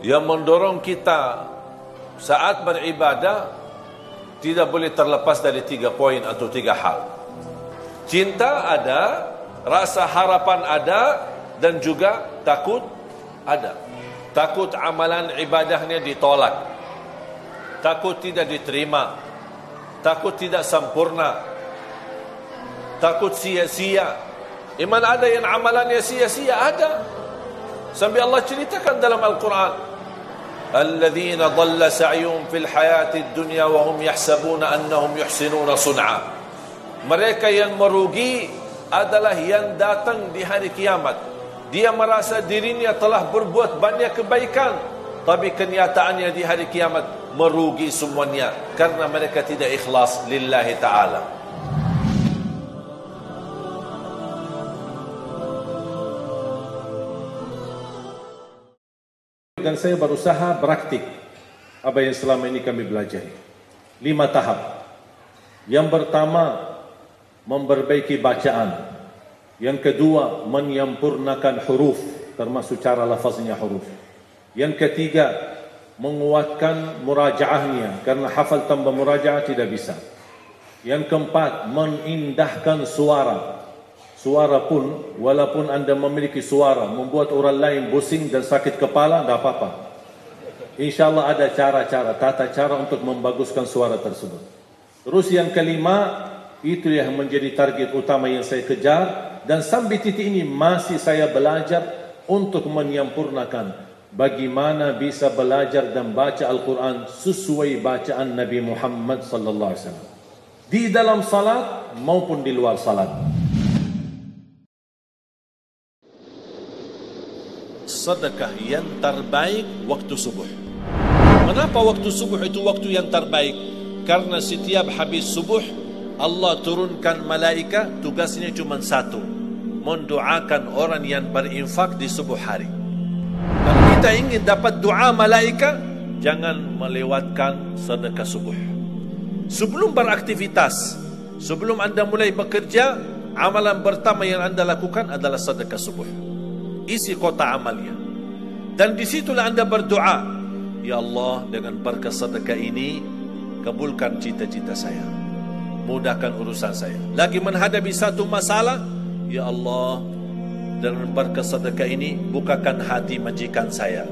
yang mendorong kita saat beribadah tidak boleh terlepas dari 3 poin atau 3 hal. Cinta ada, rasa harapan ada, dan juga takut ada. Takut amalan ibadahnya ditolak, takut tidak diterima, takut tidak sempurna, takut sia-sia. Iman ada yang amalannya sia-sia, ada. Sampai Allah ceritakan dalam Al-Quran, alladzina dhalla sa'yuhum fil hayatid dunya wa hum yahsabuna annahum yuhsinuna sun'a. Mereka yang merugi adalah yang datang di hari kiamat. Dia merasa dirinya telah berbuat banyak kebaikan, tapi kenyataannya di hari kiamat merugi semuanya karena mereka tidak ikhlas lillahi ta'ala. Dan saya berusaha praktik apa yang selama ini kami belajar. 5 tahap. Yang pertama, memperbaiki bacaan. Yang kedua, menyempurnakan huruf, termasuk cara lafaznya huruf. Yang ketiga, menguatkan murajaahnya, karena hafal tanpa murajaah tidak bisa. Yang keempat, mengindahkan suara. Suara pun, walaupun anda memiliki suara membuat orang lain pusing dan sakit kepala, tidak apa-apa. InsyaAllah ada cara-cara, tata cara untuk membaguskan suara tersebut. Terus yang kelima, itu yang menjadi target utama yang saya kejar. Dan sampai titik ini masih saya belajar untuk menyempurnakan bagaimana bisa belajar dan baca Al-Quran sesuai bacaan Nabi Muhammad sallallahu alaihi wasallam di dalam salat maupun di luar salat. Sedekah yang terbaik waktu subuh. Menapa waktu subuh itu waktu yang terbaik? Karena setiap habis subuh Allah turunkan malaikat, tugasnya cuma satu, mendoakan orang yang berinfak di subuh hari. Kalau kita ingin dapat doa malaikat, jangan melewatkan sedekah subuh. Sebelum beraktivitas, sebelum anda mulai bekerja, amalan pertama yang anda lakukan adalah sedekah subuh. Isi kotak amalnya. Dan disitulah anda berdoa, ya Allah, dengan berkat sedekah ini kabulkan cita-cita saya, mudahkan urusan saya. Lagi menghadapi satu masalah, ya Allah, dengan berkat sedekah ini bukakan hati majikan saya.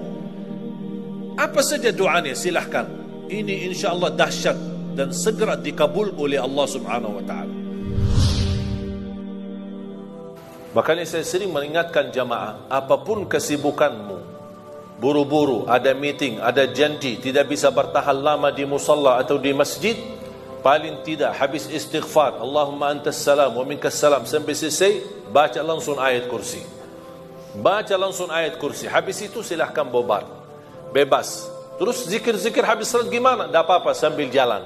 Apa saja doanya silahkan. Ini insyaAllah dahsyat dan segera dikabul oleh Allah subhanahu wa ta'ala. Makanya saya sering mengingatkan jamaah, apapun kesibukanmu, buru-buru, ada meeting, ada janji, tidak bisa bertahan lama di musalla atau di masjid, paling tidak habis istighfar, Allahumma antas salam wa minkas salam, sampai selesai, baca langsung ayat kursi. Baca langsung ayat kursi. Habis itu silahkan bobar, bebas. Terus zikir-zikir habis salat gimana? Tak apa-apa, sambil jalan.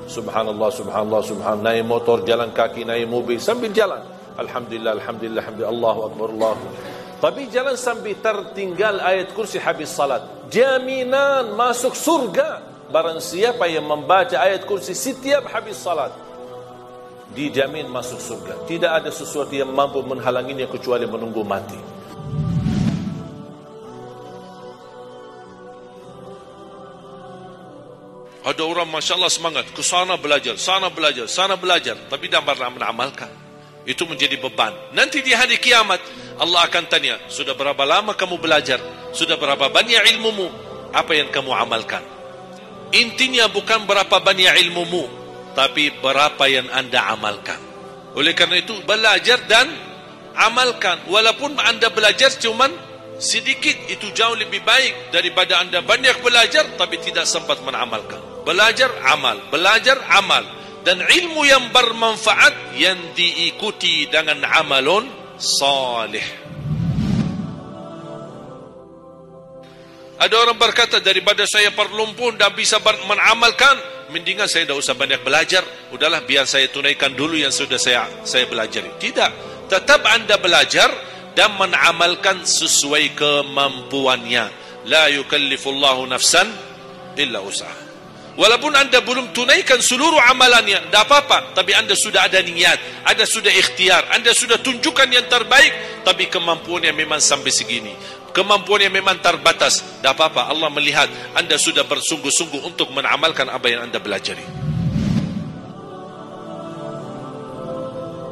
Subhanallah, subhanallah, subhanallah. Naik motor, jalan kaki, naik mobil, sambil jalan. Alhamdulillah, alhamdulillah, alhamdulillah, Allahu Akbar, Allahu Akbar. Tapi jangan sampai tertinggal ayat kursi habis salat. Jaminan masuk surga barang siapa yang membaca ayat kursi setiap habis salat, dijamin masuk surga. Tidak ada sesuatu yang mampu menghalanginya kecuali menunggu mati. Ada orang Masya Allah semangat, ke sana belajar, sana belajar, sana belajar, tapi tidak pernah mengamalkan. Itu menjadi beban. Nanti di hari kiamat Allah akan tanya, sudah berapa lama kamu belajar? Sudah berapa banyak ilmumu? Apa yang kamu amalkan? Intinya bukan berapa banyak ilmumu, tapi berapa yang anda amalkan. Oleh karena itu belajar dan amalkan. Walaupun anda belajar cuman sedikit, itu jauh lebih baik daripada anda banyak belajar tapi tidak sempat mengamalkan. Belajar, amal, belajar, amal. Dan ilmu yang bermanfaat yang diikuti dengan amalun salih. Ada orang berkata, daripada saya perlumpun dan bisa mengamalkan, mendingan saya tidak usah banyak belajar. Udahlah, biar saya tunaikan dulu yang sudah saya pelajari. Tidak, tetap anda belajar dan mengamalkan sesuai kemampuannya. La yukallifullahu nafsan illa usaha. Walaupun anda belum tunaikan seluruh amalannya, tidak apa-apa. Tapi anda sudah ada niat, anda sudah ikhtiar, anda sudah tunjukkan yang terbaik. Tapi kemampuannya memang sampai segini, kemampuannya memang terbatas. Tidak apa-apa, Allah melihat anda sudah bersungguh-sungguh untuk mengamalkan apa yang anda belajari.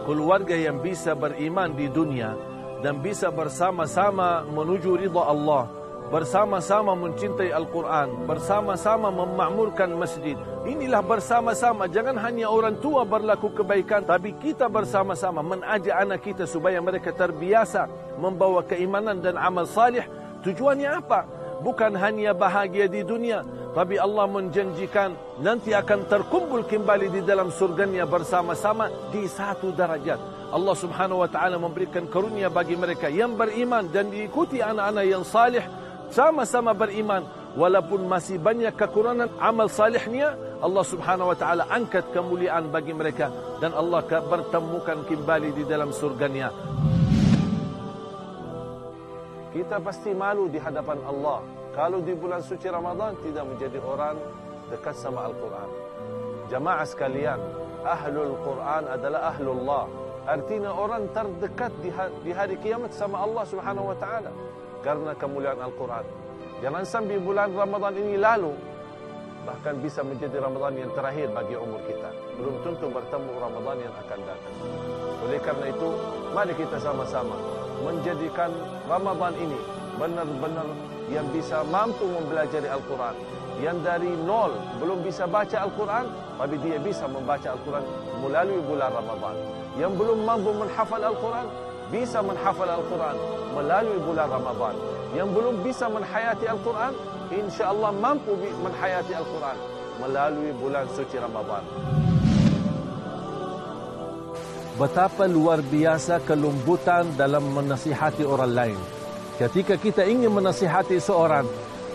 Keluarga yang bisa beriman di dunia dan bisa bersama-sama menuju ridha Allah, bersama-sama mencintai Al-Quran, bersama-sama memakmurkan masjid. Inilah bersama-sama. Jangan hanya orang tua berlaku kebaikan, tapi kita bersama-sama mengajak anak kita supaya mereka terbiasa membawa keimanan dan amal salih. Tujuannya apa? Bukan hanya bahagia di dunia, tapi Allah menjanjikan nanti akan terkumpul kembali di dalam surganya bersama-sama di satu darajat. Allah Subhanahu wa taala memberikan karunia bagi mereka yang beriman dan diikuti anak-anak yang salih, sama-sama beriman. Walaupun masih banyak kekurangan amal salihnya, Allah Subhanahu wa taala angkat kemuliaan bagi mereka dan Allah bertemukan kembali di dalam surganya. Kita pasti malu di hadapan Allah kalau di bulan suci Ramadan tidak menjadi orang dekat sama Al-Quran. Jamaah sekalian, Ahlul Quran adalah Ahlullah. Artinya orang terdekat di hari kiamat sama Allah Subhanahu wa taala karena kemuliaan Al-Quran. Jangan sampai bulan Ramadan ini lalu, bahkan bisa menjadi Ramadan yang terakhir bagi umur kita. Belum tentu bertemu Ramadan yang akan datang. Oleh karena itu, mari kita sama-sama menjadikan Ramadan ini benar-benar yang bisa mampu mempelajari Al-Quran. Yang dari nol belum bisa baca Al-Quran, tapi dia bisa membaca Al-Quran melalui bulan Ramadan. Yang belum mampu menghafal Al-Quran, bisa menghafal Al-Quran melalui bulan Ramadan. Yang belum bisa menhayati Al-Quran, insya-Allah mampu menhayati Al-Quran melalui bulan suci Ramadan. Betapa luar biasa kelembutan dalam menasihati orang lain. Ketika kita ingin menasihati seorang,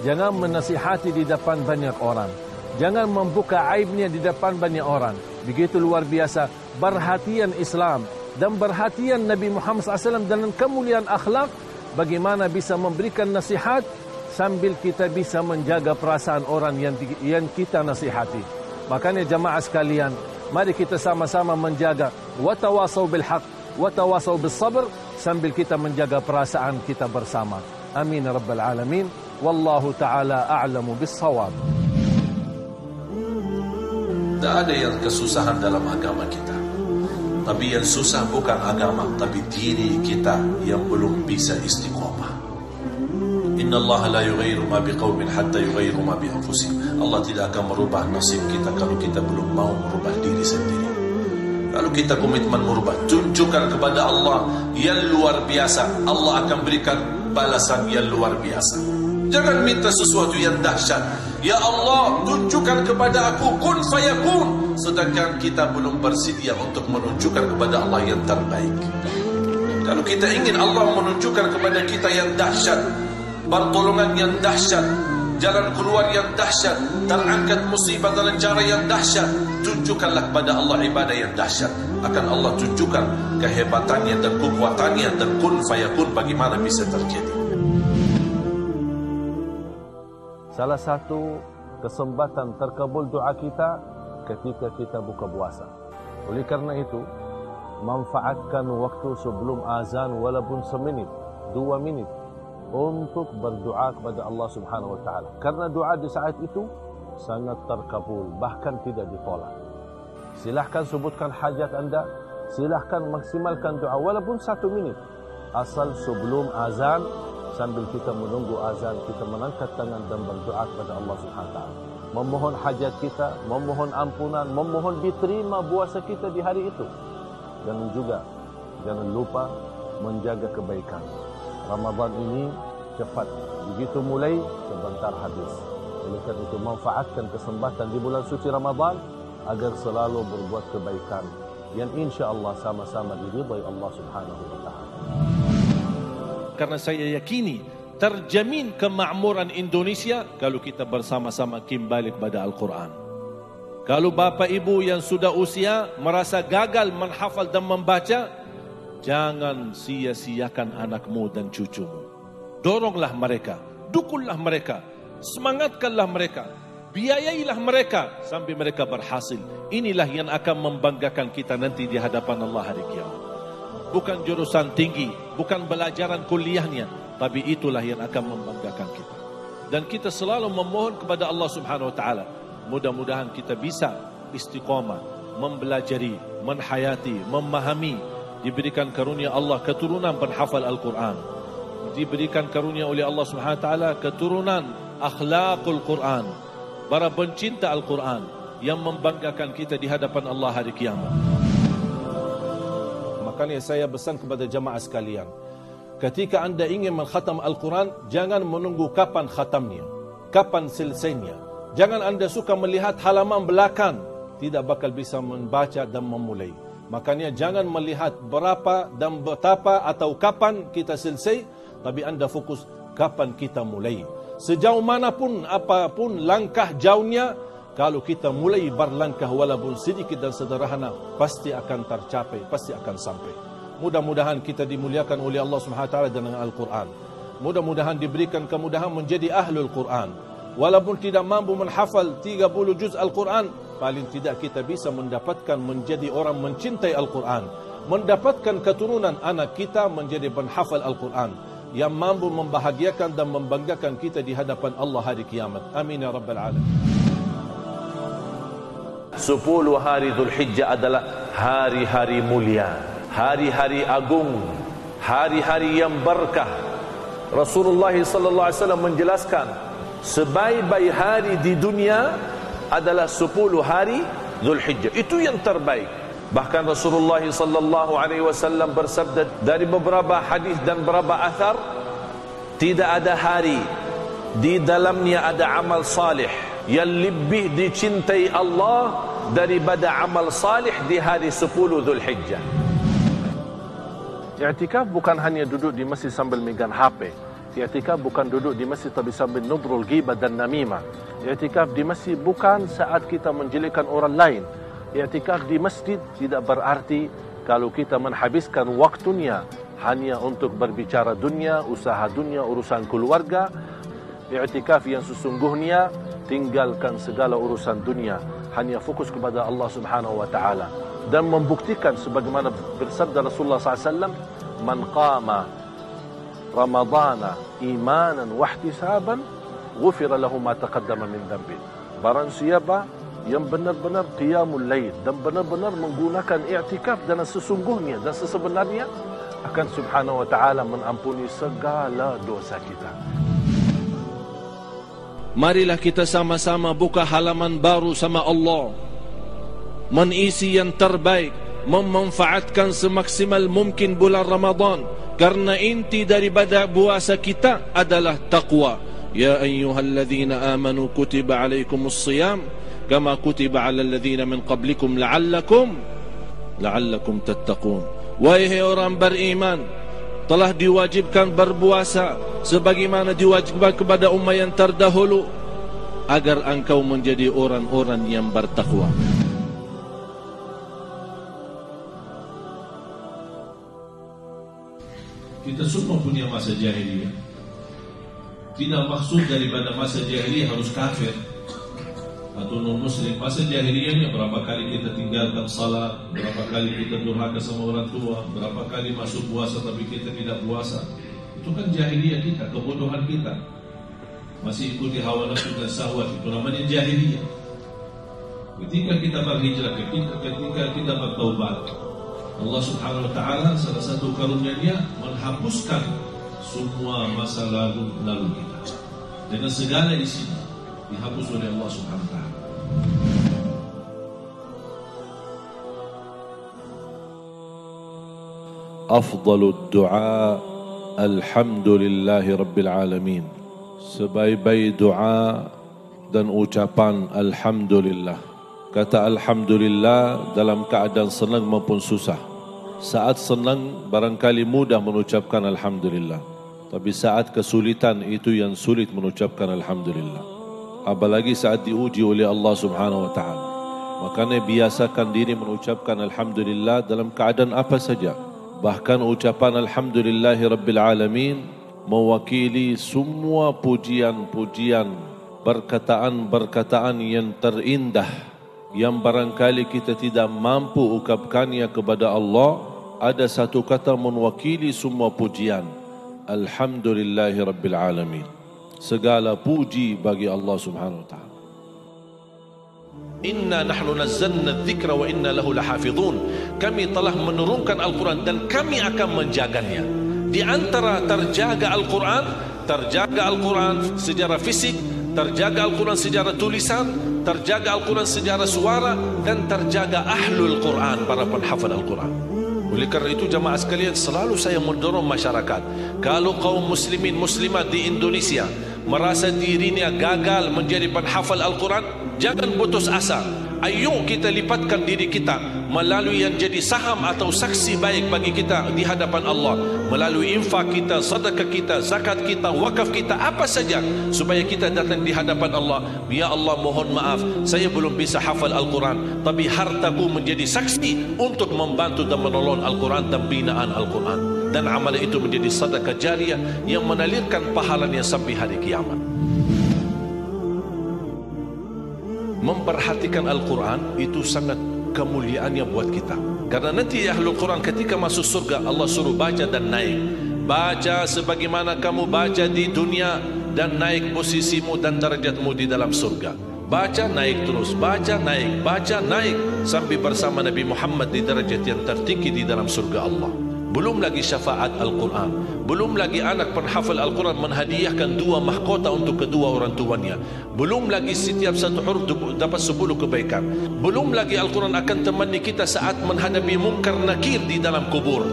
jangan menasihati di depan banyak orang. Jangan membuka aibnya di depan banyak orang. Begitu luar biasa perhatian Islam dan perhatian Nabi Muhammad SAW dalam kemuliaan akhlak. Bagaimana bisa memberikan nasihat sambil kita bisa menjaga perasaan orang yang kita nasihati. Makanya jamaah sekalian, mari kita sama-sama menjaga watawasau bil haq, watawasau bis sabr, sambil kita menjaga perasaan kita bersama. Amin ya rabbal alamin. Wallahu ta'ala a'lamu bis shawab. Tak ada yang kesusahan dalam agama kita. Tapi yang susah bukan agama, tapi diri kita yang belum bisa istiqamah. Inna Allah la yughayyiru ma biqaumin hatta yughayyiru ma bi anfusihim. Allah tidak akan merubah nasib kita kalau kita belum mau merubah diri sendiri. Kalau kita komitmen merubah, tunjukkan kepada Allah yang luar biasa, Allah akan berikan balasan yang luar biasa. Jangan minta sesuatu yang dahsyat. Ya Allah, tunjukkan kepada aku kun fayakun, sedangkan kita belum bersedia untuk menunjukkan kepada Allah yang terbaik. Kalau kita ingin Allah menunjukkan kepada kita yang dahsyat, pertolongan yang dahsyat, jalan keluar yang dahsyat, terangkat musibah dalam cara yang dahsyat, tunjukkanlah kepada Allah ibadah yang dahsyat. Akan Allah tunjukkan kehebatannya dan kekuatannya, dan kun fayakun bagaimana bisa terjadi. Salah satu kesempatan terkabul doa kita ketika kita buka puasa. Oleh karena itu, manfaatkan waktu sebelum azan walaupun seminit, 2 minit untuk berdoa kepada Allah Subhanahu wa taala. Karena doa di saat itu sangat terkabul, bahkan tidak ditolak. Silahkan sebutkan hajat anda, silahkan maksimalkan doa walaupun 1 minit. Asal sebelum azan, sambil kita menunggu azan, kita mengangkat tangan dan berdoa kepada Allah Subhanahu wa taala. Memohon hajat kita, memohon ampunan, memohon diterima puasa kita di hari itu. Dan juga jangan lupa menjaga kebaikan. Ramadan ini cepat, begitu mulai sebentar habis. Oleh karena itu manfaatkan kesempatan di bulan suci Ramadan agar selalu berbuat kebaikan yang insya-Allah sama-sama diridhai Allah Subhanahu wa taala. Karena saya yakini terjamin kemakmuran Indonesia kalau kita bersama-sama kembali kepada Al-Quran. Kalau bapa ibu yang sudah usia merasa gagal menghafal dan membaca, jangan sia-siakan anakmu dan cucumu. Doronglah mereka, dukunlah mereka, semangatkanlah mereka. biayailah mereka sampai mereka berhasil. Inilah yang akan membanggakan kita nanti di hadapan Allah hari kiamat. Bukan jurusan tinggi, bukan pelajaran kuliahnya, tapi itulah yang akan membanggakan kita. Dan kita selalu memohon kepada Allah Subhanahu wa taala, mudah-mudahan kita bisa istiqamah, mempelajari, menhayati, memahami, diberikan karunia Allah keturunan penghafal Al-Quran, diberikan karunia oleh Allah Subhanahu wa taala keturunan akhlaqul Quran, para pencinta Al-Quran yang membanggakan kita di hadapan Allah hari kiamat. Makanya saya pesan kepada jamaah sekalian, ketika anda ingin mengkhatam Al-Quran, jangan menunggu kapan khatamnya, kapan selesainya. Jangan anda suka melihat halaman belakang, tidak bakal bisa membaca dan memulai. Makanya jangan melihat berapa dan betapa atau kapan kita selesai, tapi anda fokus kapan kita mulai. Sejauh manapun, apapun langkah jauhnya, kalau kita mulai berlangkah walaupun sedikit dan sederhana, pasti akan tercapai, pasti akan sampai. Mudah-mudahan kita dimuliakan oleh Allah Subhanahu wa taala dengan Al-Quran. Mudah-mudahan diberikan kemudahan menjadi ahlul Quran. Walaupun tidak mampu menghafal 30 juz Al-Quran, paling tidak kita bisa mendapatkan menjadi orang mencintai Al-Quran, mendapatkan keturunan anak kita menjadi penghafal Al-Quran yang mampu membahagiakan dan membanggakan kita di hadapan Allah hari kiamat. Amin ya rabbal alamin. 10 hari Dzulhijjah adalah hari-hari mulia, hari-hari agung, hari-hari yang berkah. Rasulullah sallallahu alaihi wasallam menjelaskan, sebaik-baik hari di dunia adalah 10 hari Dzulhijjah. Itu yang terbaik. Bahkan Rasulullah sallallahu alaihi wasallam bersabda dari beberapa hadis dan beberapa athar, tidak ada hari di dalamnya ada amal salih yang lebih dicintai Allah daripada amal salih di hari 10 Dzulhijjah. I'tikaf bukan hanya duduk di masjid sambil megang HP. I'tikaf bukan duduk di masjid tapi sambil nubrul ghibah dan namimah. I'tikaf di masjid bukan saat kita menjelekkan orang lain. I'tikaf di masjid tidak berarti kalau kita menghabiskan waktunya hanya untuk berbicara dunia, usaha dunia, urusan keluarga. I'tikaf yang sesungguhnya tinggalkan segala urusan dunia, hanya fokus kepada Allah Subhanahu wa taala dan membuktikan sebagaimana bersabda Rasulullah SAW, man qama Ramadana imanan wa ihtisaban ghufira lahu ma taqaddama min dhanbi. Barang siapa yang benar-benar qiyamul lail dan benar-benar menggunakan i'tikaf dengan sesungguhnya dan sesebenarnya, akan Subhanahu wa taala mengampuni segala dosa kita. Marilah kita sama-sama buka halaman baru sama Allah, mengisi yang terbaik, memanfaatkan semaksimal mungkin bulan Ramadan, karena inti daripada puasa kita adalah taqwa. Ya ayyuhalladzina amanu kutiba alaikumus shiyam kama kutiba alal ladzina min qablikum la'allakum tattaqun. Wahai orang beriman, telah diwajibkan berpuasa sebagaimana diwajibkan kepada umat yang terdahulu, agar engkau menjadi orang-orang yang bertakwa. Kita semua punya masa jahiliyah. Tidak maksud daripada masa jahiliyah harus kafir atau non-muslim. Masa jahiliyahnya berapa kali kita tinggalkan salat, berapa kali kita durhaka sama orang tua, berapa kali masuk puasa tapi kita tidak puasa. Itu kan jahiliyah kita, kebodohan kita. Masih ikuti hawa nafsu dan syahwat, itu namanya jahiliyah. Ketika kita berhijrah, ketika kita bertaubat, Allah Subhanahu wa taala salah satu karunia-Nya menghapuskan semua masa lalu kita dengan segala isinya, dihapus oleh Allah Subhanahu wa taala. Afdalud du'a alhamdulillahi rabbil alamin. Sebaik-baik doa dan ucapan alhamdulillah. Kata alhamdulillah dalam keadaan senang maupun susah. Saat senang barangkali mudah mengucapkan alhamdulillah, tapi saat kesulitan itu yang sulit mengucapkan alhamdulillah. Apalagi saat diuji oleh Allah Subhanahu wa taala. Makanya biasakan diri mengucapkan alhamdulillah dalam keadaan apa saja. Bahkan ucapan alhamdulillahi rabbil alamin mewakili semua pujian-pujian perkataan-perkataan yang terindah yang barangkali kita tidak mampu ungkapkannya kepada Allah. Ada satu kata mewakili semua pujian. Alhamdulillahi Rabbil Alamin. Segala puji bagi Allah Subhanahu wa ta'ala. Inna nahnu nazzalna dzikra wa inna lahu lahafizun. Kami telah menurunkan Al-Quran dan kami akan menjaganya. Di antara terjaga Al-Quran secara fisik, terjaga Al-Quran secara tulisan, terjaga Al-Quran secara suara, dan terjaga ahlul Quran, para penghafal Al-Quran. Oleh kerana itu jamaah sekalian, selalu saya mendorong masyarakat, kalau kaum muslimin muslimat di Indonesia merasa dirinya gagal menjadi penghafal Al-Quran, jangan putus asa. Ayo kita lipatkan diri kita melalui yang jadi saham atau saksi baik bagi kita di hadapan Allah, melalui infak kita, sedekah kita, zakat kita, wakaf kita, apa saja, supaya kita datang di hadapan Allah. Ya Allah, mohon maaf, saya belum bisa hafal Al-Quran, tapi hartaku menjadi saksi untuk membantu dan menolong Al-Quran dan binaan Al-Quran, dan amalan itu menjadi sedekah jariah yang menalirkan pahalanya sampai hari kiamat. Memperhatikan Al-Quran itu sangat kemuliaannya buat kita. Karena nanti Ahlul Quran ketika masuk surga, Allah suruh baca dan naik. Baca sebagaimana kamu baca di dunia, dan naik posisimu dan derajatmu di dalam surga. Baca naik terus, baca naik sampai bersama Nabi Muhammad di derajat yang tertinggi di dalam surga Allah. Belum lagi syafaat Al-Quran, belum lagi anak penghafal Al-Quran menghadiahkan 2 mahkota untuk kedua orang tuanya, belum lagi setiap satu huruf dapat 10 kebaikan, belum lagi Al-Quran akan temani kita saat menghadapi mungkar nakir di dalam kubur.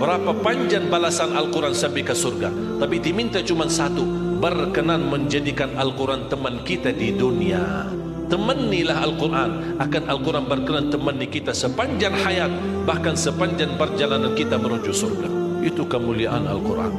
Berapa panjang balasan Al-Quran sampai ke surga. Tapi diminta cuma satu, berkenan menjadikan Al-Quran teman kita di dunia. Temanilah Al-Quran, akan Al-Quran berkenan temani kita sepanjang hayat, bahkan sepanjang perjalanan kita menuju surga. Itu kemuliaan Al-Quran.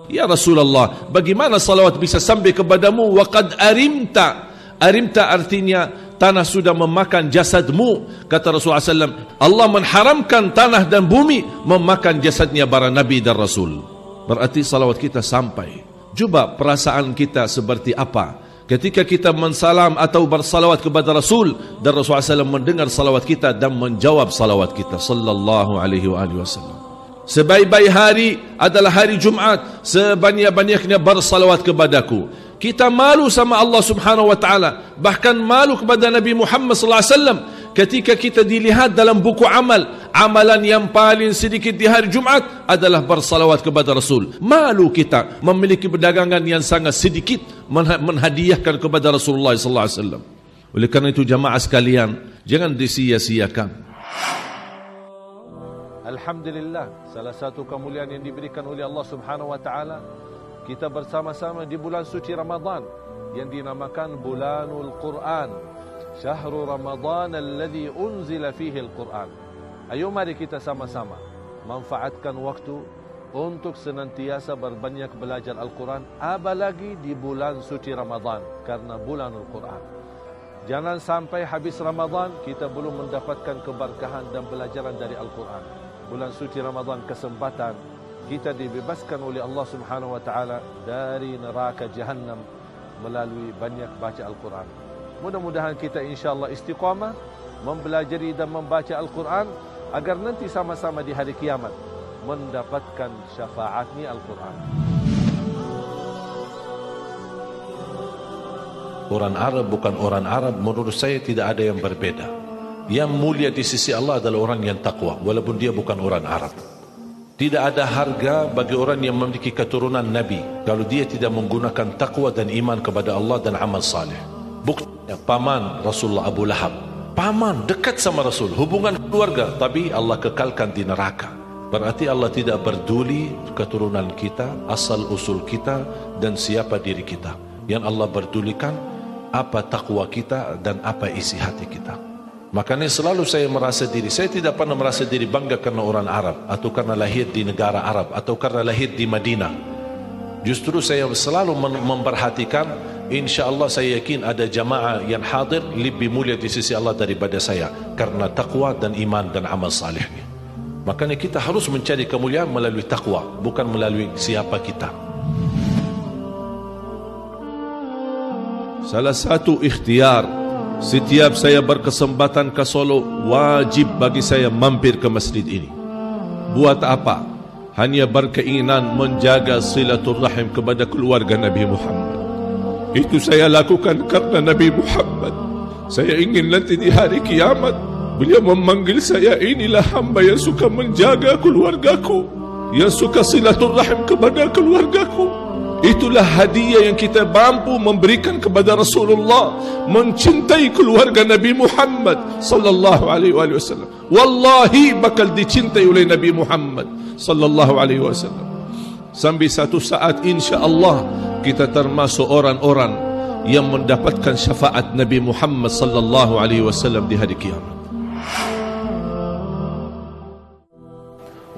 Ya Rasulullah, bagaimana salawat bisa sampai kepadamu? Waqad arimta. Arimta artinya tanah sudah memakan jasadmu. Kata Rasulullah SAW, Allah mengharamkan tanah dan bumi memakan jasadnya para Nabi dan Rasul. Berarti salawat kita sampai. Coba perasaan kita seperti apa ketika kita mensalam atau bersalawat kepada Rasul, dan Rasulullah SAW mendengar salawat kita dan menjawab salawat kita sallallahu alaihi wasallam. Sebaik-baik hari adalah hari Jumat, sebanyak-banyaknya bersalawat kepadaku. Kita malu sama Allah Subhanahu wa taala, bahkan malu kepada Nabi Muhammad sallallahu alaihi wasallam ketika kita dilihat dalam buku amalan yang paling sedikit di hari Jumat adalah bersalawat kepada Rasul. Malu kita memiliki perdagangan yang sangat sedikit menghadiahkan kepada Rasulullah sallallahu alaihi wasallam. Oleh karena itu jamaah sekalian, jangan disia-siakan. Alhamdulillah, salah satu kemuliaan yang diberikan oleh Allah Subhanahu wa taala, kita bersama-sama di bulan suci Ramadan yang dinamakan Bulanul Quran. Syahrul Ramadan alladhi unzila fihi al-Quran. Ayo mari kita sama-sama manfaatkan waktu untuk senantiasa berbanyak belajar Al-Quran, apalagi di bulan suci Ramadan, karena bulanul Quran. Jangan sampai habis Ramadan kita belum mendapatkan keberkahan dan pelajaran dari Al-Quran. Bulan suci Ramadan kesempatan kita dibebaskan oleh Allah Subhanahu wa taala dari neraka Jahannam melalui banyak baca Al-Quran. Mudah-mudahan kita insyaAllah istiqamah mempelajari dan membaca Al-Quran, agar nanti sama-sama di hari kiamat mendapatkan syafaatnya Al-Quran. Orang Arab bukan orang Arab, menurut saya tidak ada yang berbeda. Yang mulia di sisi Allah adalah orang yang takwa, walaupun dia bukan orang Arab. Tidak ada harga bagi orang yang memiliki keturunan Nabi kalau dia tidak menggunakan takwa dan iman kepada Allah dan amal saleh. Buktinya paman Rasulullah Abu Lahab, paman dekat sama Rasul, hubungan keluarga, tapi Allah kekalkan di neraka. Berarti Allah tidak peduli keturunan kita, asal usul kita, dan siapa diri kita. Yang Allah pedulikan apa takwa kita dan apa isi hati kita. Makanya selalu saya merasa diri, saya tidak pernah merasa diri bangga karena orang Arab, atau karena lahir di negara Arab, atau karena lahir di Madinah. Justru saya selalu memperhatikan, InsyaAllah saya yakin ada jamaah yang hadir lebih mulia di sisi Allah daripada saya, karena takwa dan iman dan amal salihnya. Makanya kita harus mencari kemuliaan melalui takwa, bukan melalui siapa kita. salah satu ikhtiar, setiap saya berkesempatan ke Solo, wajib bagi saya mampir ke masjid ini. Buat apa? Hanya berkeinginan menjaga silaturrahim kepada keluarga Nabi Muhammad. Itu saya lakukan karena Nabi Muhammad. Saya ingin nanti di hari kiamat beliau memanggil saya, inilah hamba yang suka menjaga keluargaku, yang suka silaturrahim kepada keluargaku. Itulah hadiah yang kita mampu memberikan kepada Rasulullah, mencintai keluarga Nabi Muhammad sallallahu alaihi wasallam. Wallahi bakal dicintai oleh Nabi Muhammad sallallahu alaihi wasallam. Sampai satu saat insya-Allah kita termasuk orang-orang yang mendapatkan syafaat Nabi Muhammad sallallahu alaihi wasallam di hari kiamat.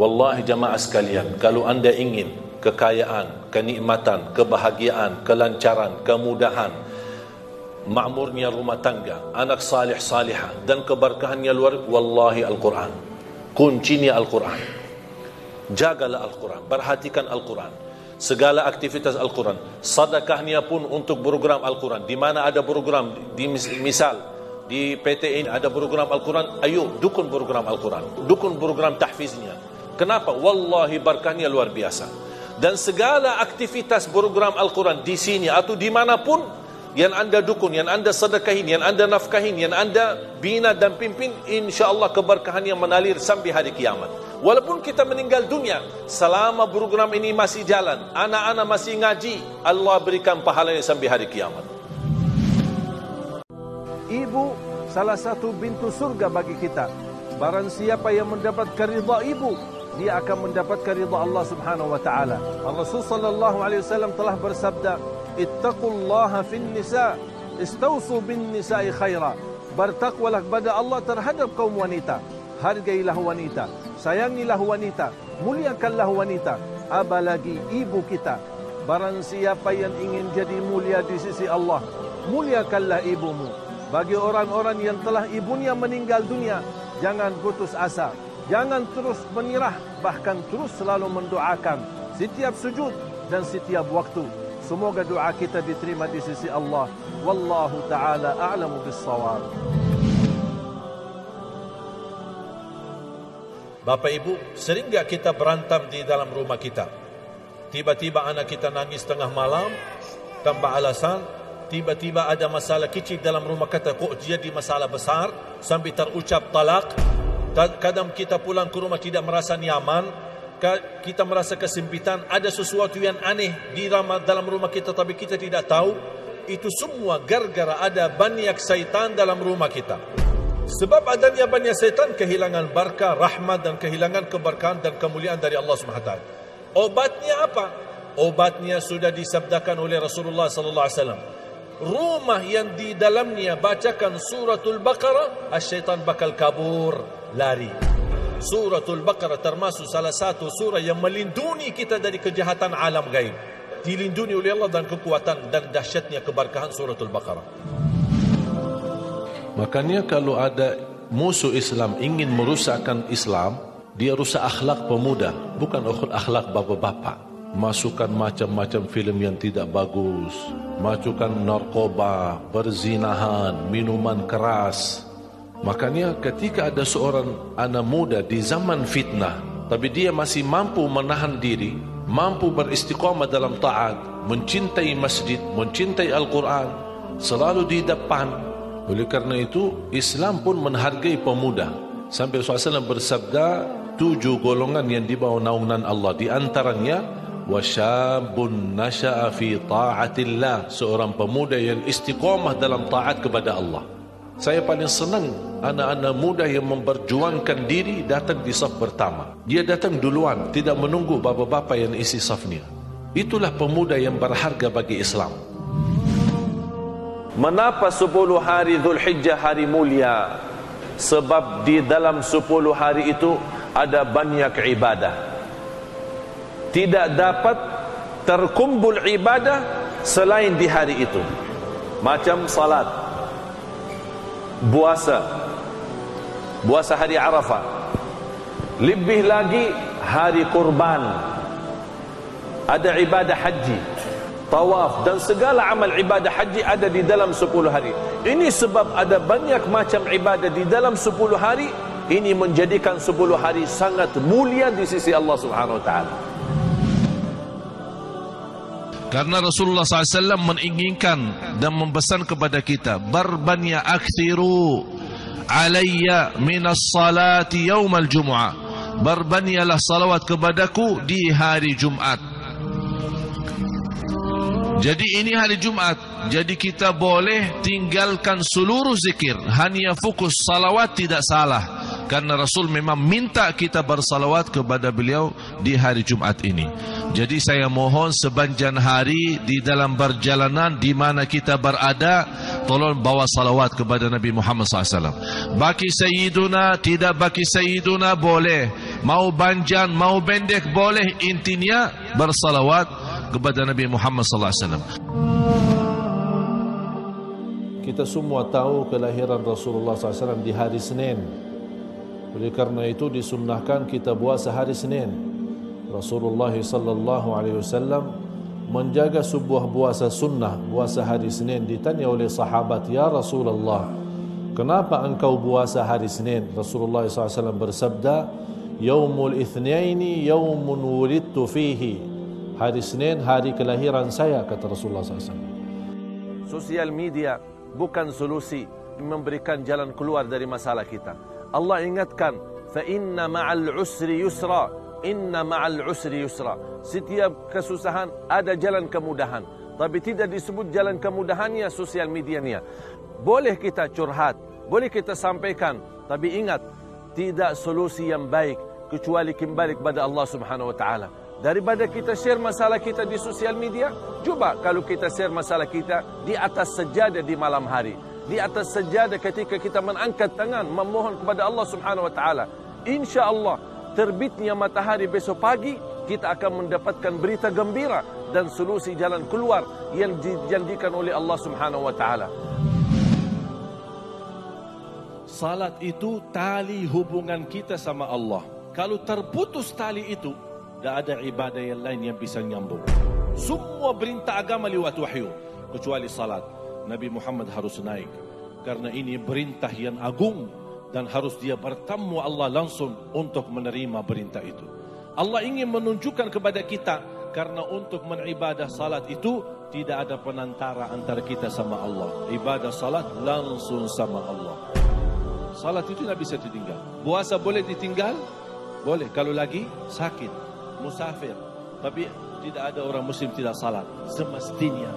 Wallahi jamaah sekalian, kalau anda ingin kekayaan, kenikmatan, kebahagiaan, kelancaran, kemudahan, makmurnya rumah tangga, anak salih salihah dan keberkahannya luar, wallahi Al-Quran. Kuncinya Al-Quran. Jagalah Al-Quran, perhatikan Al-Quran. Segala aktivitas Al-Quran, sedekahnya pun untuk program Al-Quran. Di mana ada program, misal di PT ini ada program Al-Quran, ayo dukun program Al-Quran, dukun program tahfiznya. Kenapa? Wallahi berkahnya luar biasa. Dan segala aktivitas program Al-Quran di sini atau dimanapun yang anda dukun, yang anda sedekahin, yang anda nafkahin, yang anda bina dan pimpin, insya-Allah keberkahannya menalir sampai hari kiamat. Walaupun kita meninggal dunia, selama program ini masih jalan, anak-anak masih ngaji, Allah berikan pahalanya sampai hari kiamat. Ibu salah satu pintu surga bagi kita. Barang siapa yang mendapatkan ridha ibu, dia akan mendapatkan ridha Allah Subhanahu wa taala. Rasul sallallahu alaihi wasallam telah bersabda, "Ittaqullaha fin nisa, istausu bin nisa'i khaira." Bertakwalah kepada Allah terhadap kaum wanita. Hargailah wanita, sayangilah wanita, muliakanlah wanita, apalagi ibu kita. Barang siapa yang ingin jadi mulia di sisi Allah, muliakanlah ibumu. Bagi orang-orang yang telah ibunya meninggal dunia, jangan putus asa, jangan terus menyerah, bahkan terus selalu mendoakan setiap sujud dan setiap waktu. Semoga doa kita diterima di sisi Allah. Wallahu ta'ala a'lamu bis-shawab. Bapak Ibu, sering tak kita berantem di dalam rumah kita? Tiba-tiba anak kita nangis tengah malam tanpa alasan. Tiba-tiba ada masalah kecil dalam rumah kita, kok jadi masalah besar sampai terucap talak. Kadang kita pulang ke rumah tidak merasa nyaman, kita merasa kesempitan, ada sesuatu yang aneh di dalam rumah kita tapi kita tidak tahu. Itu semua gara-gara ada banyak syaitan dalam rumah kita. Sebab adanya banyak syaitan, kehilangan barakah, rahmat dan kehilangan keberkahan dan kemuliaan dari Allah SWT. Obatnya apa? Obatnya sudah disabdakan oleh Rasulullah sallallahu alaihi wasallam. Rumah yang di dalamnya bacakan suratul Baqarah, syaitan bakal kabur, lari. Suratul Baqarah termasuk salah satu surah yang melindungi kita dari kejahatan alam gaib. Dilindungi oleh Allah dan kekuatan dan dahsyatnya keberkahan suratul Baqarah. Makanya kalau ada musuh Islam ingin merusakkan Islam, dia rusak akhlak pemuda, bukan akhlak bapa-bapa. Masukkan macam-macam filem yang tidak bagus, masukkan narkoba, perzinahan, minuman keras. Makanya ketika ada seorang anak muda di zaman fitnah, tapi dia masih mampu menahan diri, mampu beristiqamah dalam taat, mencintai masjid, mencintai Al-Quran, selalu di depan. Oleh kerana itu, Islam pun menghargai pemuda. Sampai Rasulullah SAW bersabda, 7 golongan yang di bawah naungan Allah. Di antaranya, wasyabun nasha'a fi ta'atillah, seorang pemuda yang istiqamah dalam taat kepada Allah. Saya paling senang anak-anak muda yang memperjuangkan diri datang di saf pertama. Dia datang duluan, tidak menunggu bapa-bapa yang isi safnya. Itulah pemuda yang berharga bagi Islam. Mengapa 10 hari Zulhijjah hari mulia? Sebab di dalam 10 hari itu ada banyak ibadah. Tidak dapat terkumpul ibadah selain di hari itu. Macam salat, puasa hari Arafah. Lebih lagi hari kurban. Ada ibadah haji, tawaf dan segala amal ibadah haji ada di dalam 10 hari. Ini sebab ada banyak macam ibadah di dalam 10 hari. Ini menjadikan 10 hari sangat mulia di sisi Allah Subhanahu wa taala. Karena Rasulullah SAW menginginkan dan mempesan kepada kita, barbanya akthiru alayya minas salati yaumal jumu'ah. Berbanyalah salawat kepadaku di hari Jumat. Jadi ini hari Jumat, jadi kita boleh tinggalkan seluruh zikir, hanya fokus salawat tidak salah. Karena Rasul memang minta kita bersalawat kepada beliau di hari Jumat ini. Jadi saya mohon sepanjang hari di dalam perjalanan di mana kita berada, tolong bawa salawat kepada Nabi Muhammad SAW. Baki Sayyiduna, tidak baki Sayyiduna boleh. Mau panjang, mau pendek boleh. Intinya bersalawat kepada Nabi Muhammad SAW. Kita semua tahu kelahiran Rasulullah SAW di hari Senin. Oleh karena itu disunnahkan kita puasa hari Senin. Rasulullah SAW menjaga sebuah puasa sunnah, puasa hari Senin. Ditanya oleh sahabat, "Ya Rasulullah, kenapa engkau puasa hari Senin?" Rasulullah SAW bersabda, "Yaumul Itsnaini yaumun wulidtu fihi." Hari Senin hari kelahiran saya, kata Rasulullah SAW. Sosial media bukan solusi memberikan jalan keluar dari masalah kita. Allah ingatkan, fa inna ma'al usri yusra, inna ma'al usri yusra. Setiap kesusahan ada jalan kemudahan, tapi tidak disebut jalan kemudahannya sosial medianya. Boleh kita curhat, boleh kita sampaikan, tapi ingat, tidak solusi yang baik kecuali kembali kepada Allah Subhanahu wa taala. Daripada kita share masalah kita di sosial media, coba kalau kita share masalah kita di atas sejadah di malam hari, di atas sejadah ketika kita mengangkat tangan memohon kepada Allah Subhanahu wa taala. Insya-Allah terbitnya matahari besok pagi kita akan mendapatkan berita gembira dan solusi jalan keluar yang dijanjikan oleh Allah Subhanahu wa taala. Salat itu tali hubungan kita sama Allah. Kalau terputus tali itu, tidak ada ibadah yang lain yang bisa nyambung. Semua perintah agama lewat wahyu kecuali salat. Nabi Muhammad harus naik karena ini perintah yang agung dan harus dia bertemu Allah langsung untuk menerima perintah itu. Allah ingin menunjukkan kepada kita karena untuk beribadah salat itu tidak ada penantara antara kita sama Allah. Ibadah salat langsung sama Allah. Salat itu tidak bisa ditinggal. Puasa boleh ditinggal? Boleh kalau lagi sakit, musafir. Tapi tidak ada orang muslim tidak salat semestinya.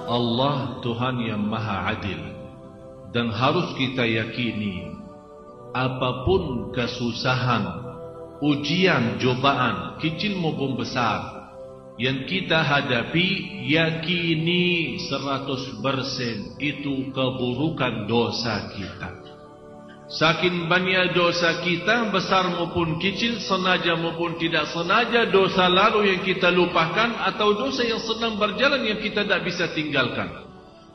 Allah Tuhan yang Maha Adil, dan harus kita yakini apapun kesusahan, ujian, cobaan kecil maupun besar yang kita hadapi, yakini 100% itu keburukan dosa kita. Saking banyak dosa kita, besar maupun kecil, sengaja maupun tidak sengaja, dosa lalu yang kita lupakan atau dosa yang sedang berjalan yang kita tidak bisa tinggalkan.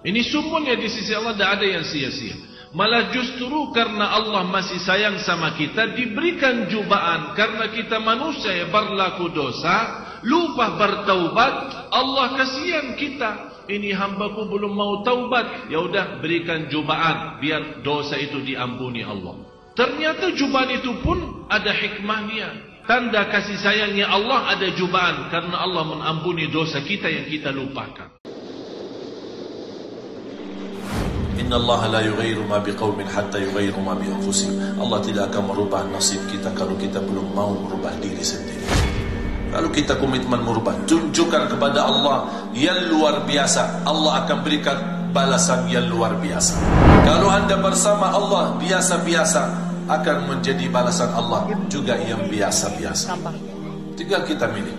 Ini semuanya di sisi Allah tidak ada yang sia-sia. Malah justru karena Allah masih sayang sama kita, diberikan cobaan karena kita manusia yang berlaku dosa, lupa bertaubat. Allah kasihan kita. Ini hambaku belum mau taubat, ya udah berikan cobaan biar dosa itu diampuni Allah. Ternyata cobaan itu pun ada hikmahnya. Tanda kasih sayangnya Allah ada cobaan karena Allah mengampuni dosa kita yang kita lupakan. Inna Allah la yughayyiru ma biqaumin hatta yughayyiru ma bi anfusihim. Allah tidak akan merubah nasib kita kalau kita belum mau merubah diri sendiri. Kalau kita komitmen merubah, tunjukkan kepada Allah yang luar biasa, Allah akan berikan balasan yang luar biasa. Kalau anda bersama Allah biasa-biasa, akan menjadi balasan Allah juga yang biasa-biasa. Tinggal kita milih.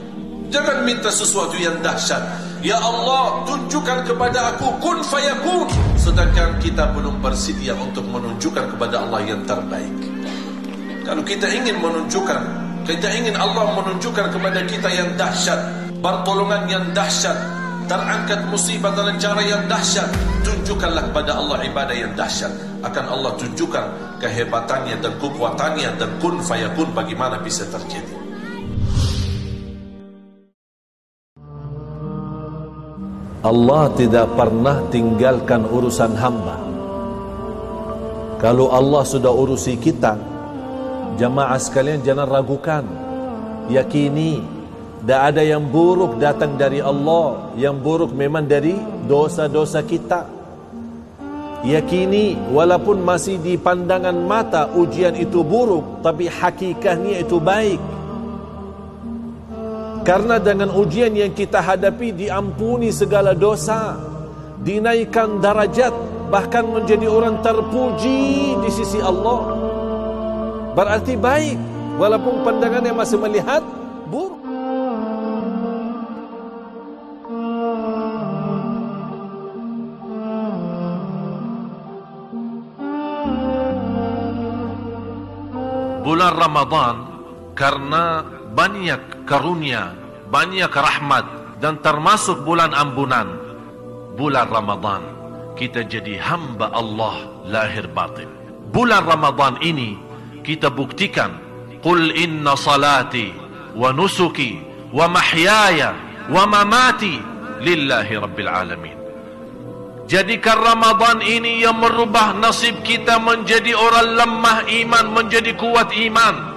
Jangan minta sesuatu yang dahsyat. Ya Allah, tunjukkan kepada aku kun fayakun. Sedangkan kita belum bersedia untuk menunjukkan kepada Allah yang terbaik. Kalau kita ingin menunjukkan, kita ingin Allah menunjukkan kepada kita yang dahsyat, pertolongan yang dahsyat, terangkat musibah dalam cara yang dahsyat, tunjukkanlah kepada Allah ibadah yang dahsyat. Akan Allah tunjukkan kehebatannya dan kekuatannya dan kun fayakun bagaimana bisa terjadi. Allah tidak pernah tinggalkan urusan hamba. Kalau Allah sudah urusi kita, jamaah sekalian jangan ragukan. Yakini, tidak ada yang buruk datang dari Allah. Yang buruk memang dari dosa-dosa kita. Yakini, walaupun masih di pandangan mata ujian itu buruk, tapi hakikatnya itu baik. Karena dengan ujian yang kita hadapi diampuni segala dosa, dinaikkan darajat, bahkan menjadi orang terpuji di sisi Allah. Berarti baik, walaupun pandangannya masih melihat buruk. Bulan Ramadan karena banyak karunia, banyak rahmat, dan termasuk bulan ampunan. Bulan Ramadan kita jadi hamba Allah lahir batin. Bulan Ramadan ini kita buktikan, qul inna salati wa nusuki wa mahyaya wa mamati lillahi rabbil alamin. Jadikan Ramadan ini yang merubah nasib kita menjadi orang lemah iman menjadi kuat iman.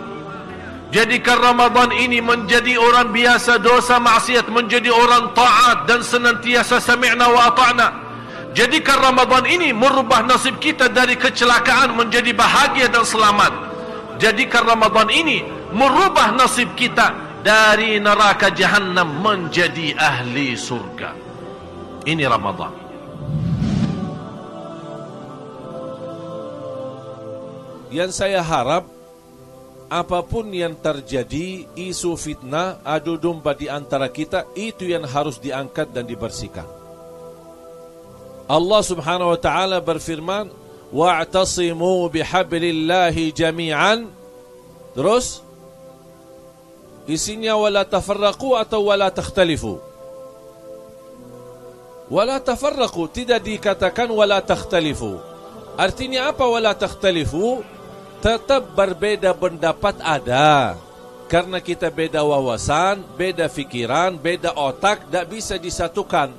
Jadikan Ramadan ini menjadi orang biasa dosa maksiat menjadi orang taat dan senantiasa sami'na wa ata'na. Jadikan Ramadan ini merubah nasib kita dari kecelakaan menjadi bahagia dan selamat. Jadikan Ramadan ini merubah nasib kita dari neraka jahannam menjadi ahli surga. Ini Ramadan. Yang saya harap, apapun yang terjadi, isu fitnah, adu domba di antara kita, itu yang harus diangkat dan dibersihkan. Allah subhanahu wa ta'ala berfirman, wa'tasimu bihablillahi jami'an. Terus isinya wala tafarraqu atau wala takhtalifu. Wala tafarraqu tidak dikatakan wala takhtalifu. Artinya apa wala takhtalifu? Tetap berbeda pendapat ada. Karena kita beda wawasan, beda fikiran, beda otak, tidak bisa disatukan.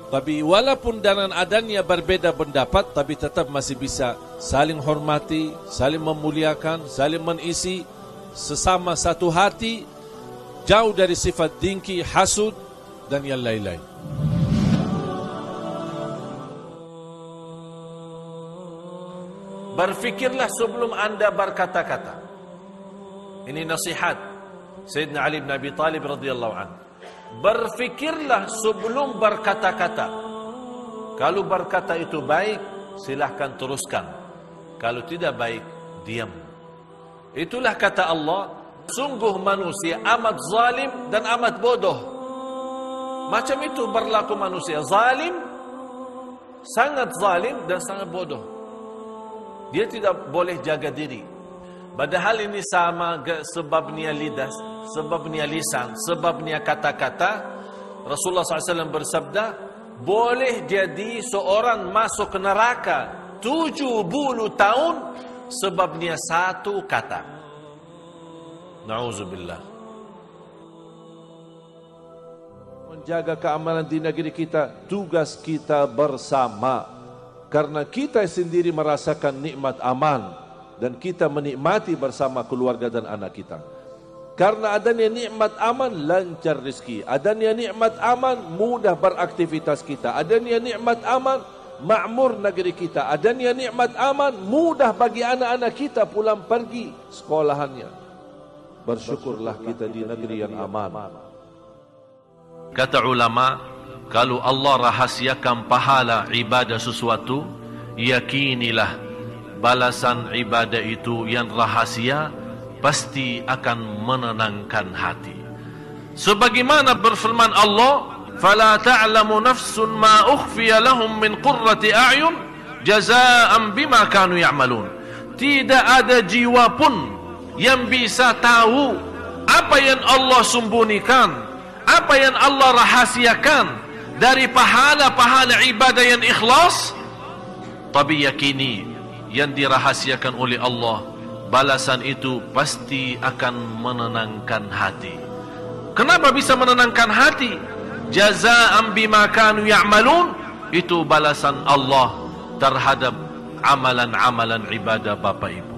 Tapi walaupun dengan adanya berbeda pendapat, tapi tetap masih bisa saling hormati, saling memuliakan, saling mengisi sesama satu hati, jauh dari sifat dengki, hasud, dan yang lain-lain. Berfikirlah sebelum anda berkata-kata. Ini nasihat Sayyidina Ali bin Abi Talib radhiyallahu anhu. Berfikirlah sebelum berkata-kata. Kalau berkata itu baik, silahkan teruskan. Kalau tidak baik, diam. Itulah kata Allah, sungguh manusia amat zalim dan amat bodoh. Macam itu berlaku manusia, zalim, sangat zalim dan sangat bodoh. Dia tidak boleh jaga diri. Padahal ini sama sebabnya lidah, sebabnya lisan, sebabnya kata-kata. Rasulullah SAW bersabda, boleh jadi seorang masuk neraka 70 tahun sebabnya satu kata. Na'udzubillah. Menjaga keamanan di negeri kita, tugas kita bersama. Karena kita sendiri merasakan nikmat aman dan kita menikmati bersama keluarga dan anak kita. Karena adanya nikmat aman, lancar rezeki. Adanya nikmat aman, mudah beraktivitas kita. Adanya nikmat aman, makmur negeri kita. Adanya nikmat aman, mudah bagi anak-anak kita pulang pergi sekolahannya. Bersyukurlah kita di negeri yang aman. Kata ulama, kalau Allah rahasiakan pahala ibadah sesuatu, yakinilah balasan ibadah itu yang rahasia pasti akan menenangkan hati. Sebagaimana berfirman Allah, "Fala ta'lamu nafsun ma ukhfiya lahum min qurrati a'yun jazaa'an bima kanu ya'malun." Tidak ada jiwa pun yang bisa tahu apa yang Allah sembunyikan, apa yang Allah rahasiakan dari pahala-pahala ibadah yang ikhlas. Tapi yakini yang dirahasiakan oleh Allah, balasan itu pasti akan menenangkan hati. Kenapa bisa menenangkan hati? Jazaan bima kanu ya'malun. Itu balasan Allah terhadap amalan-amalan ibadah Bapak Ibu.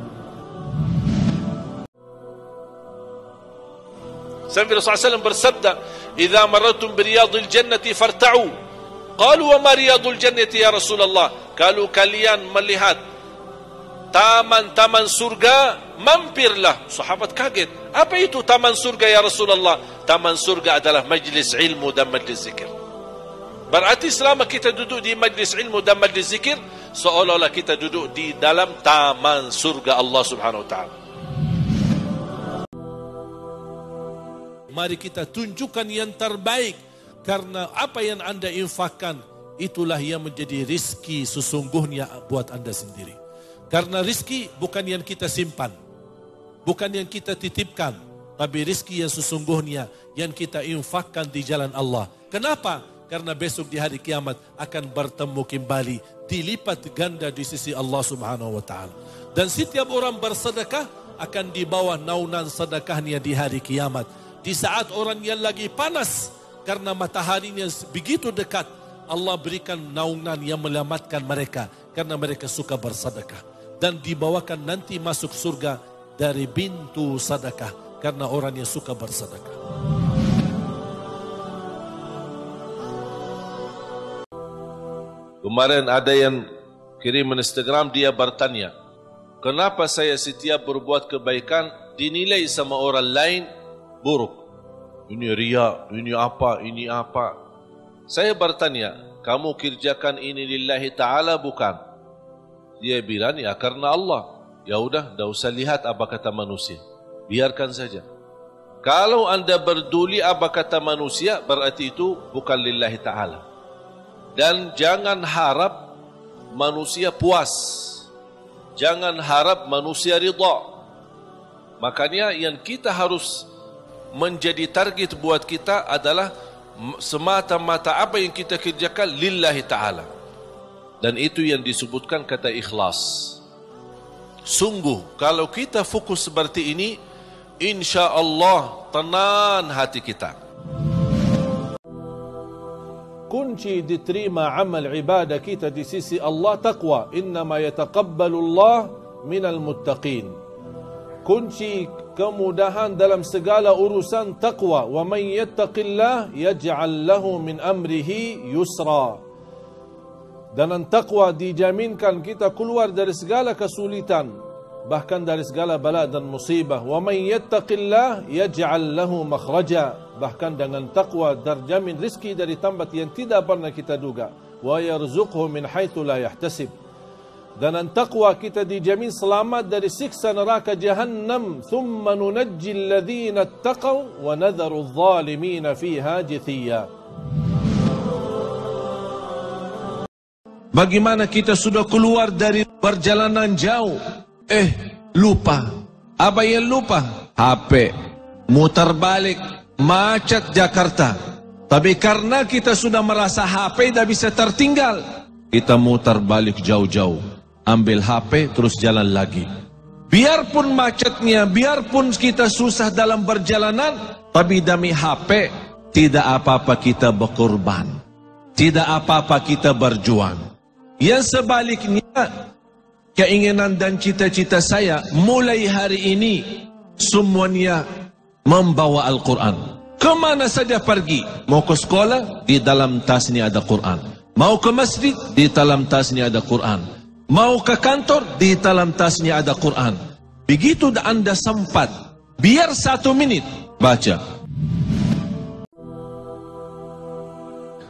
Sampai Rasulullah SAW bersabda, "Idza marratum bi riyadil jannati farta'u." Qalu wa ma riyadul jannati ya Rasulullah? Kalau kalian melihat taman-taman surga, mampirlah. Sahabat kaget. Apa itu taman surga ya Rasulullah? Taman surga adalah majlis ilmu dan majlis zikir. Berarti selama kita duduk di majlis ilmu dan majlis zikir, seolah-olah kita duduk di dalam taman surga Allah Subhanahu wa taala. Mari kita tunjukkan yang terbaik, karena apa yang Anda infakkan itulah yang menjadi rizki sesungguhnya buat Anda sendiri. Karena rizki bukan yang kita simpan, bukan yang kita titipkan, tapi rizki yang sesungguhnya yang kita infakkan di jalan Allah. Kenapa? Karena besok di hari kiamat akan bertemu kembali dilipat ganda di sisi Allah Subhanahu wa taala. Dan setiap orang bersedekah akan dibawa naunan sedekahnya di hari kiamat. Di saat orang yang lagi panas karena mataharinya begitu dekat, Allah berikan naungan yang menyelamatkan mereka karena mereka suka bersedekah. Dan dibawakan nanti masuk surga dari pintu sedekah karena orang yang suka bersedekah. Kemarin ada yang kirim Instagram, dia bertanya, kenapa saya setiap berbuat kebaikan dinilai sama orang lain buruk? Ini riya, ini apa? Saya bertanya, kamu kerjakan ini lillahi ta'ala bukan? Dia bilang, ya karena Allah. Ya udah, dah usah lihat apa kata manusia. Biarkan saja. Kalau Anda berduli apa kata manusia, berarti itu bukan lillahi ta'ala. Dan jangan harap manusia puas. Jangan harap manusia ridha. Makanya yang kita harus menjadi target buat kita adalah semata-mata apa yang kita kerjakan lillahi ta'ala. Dan itu yang disebutkan kata ikhlas. Sungguh, kalau kita fokus seperti ini, insya Allah tenang hati kita. Kunci diterima amal ibadah kita di sisi Allah taqwa. Innama yataqabbalu Allah minal muttaqin. Kunci kemudahan dalam segala urusan taqwa. Wa man yattaqillah yaj'al lahu min amrihi yusra. Dan taqwa dijaminkan kita keluar dari segala kesulitan, bahkan dari segala bala dan musibah. Wa man yattaqillah yaj'al lahu makhraja. Bahkan dengan taqwa terjamin rizki dari tempat yang tidak pernah kita duga. Wa yarzuqhu min haitsu la yahtasib. Dan taqwa kita dijamin selamat dari siksa neraka jahannam. Thumma nunajji alladhina ittaqaw wa nadharu adh-dhalimina fiha jithiya. Bagaimana kita sudah keluar dari perjalanan jauh, lupa. Apa yang lupa? HP. Mutar balik, macet Jakarta. Tapi karena kita sudah merasa HP tidak bisa tertinggal, kita mutar balik jauh-jauh. Ambil HP terus jalan lagi. Biarpun macetnya, biarpun kita susah dalam perjalanan, tapi demi HP tidak apa-apa kita berkorban, tidak apa-apa kita berjuang. Yang sebaliknya, keinginan dan cita-cita saya mulai hari ini semuanya membawa Al-Quran. Kemana saja pergi, mau ke sekolah, di dalam tasnya ada Quran. Mau ke masjid, di dalam tasnya ada Quran. Mau ke kantor, di dalam tasnya ada Quran. Begitu Anda sempat, biar 1 menit baca.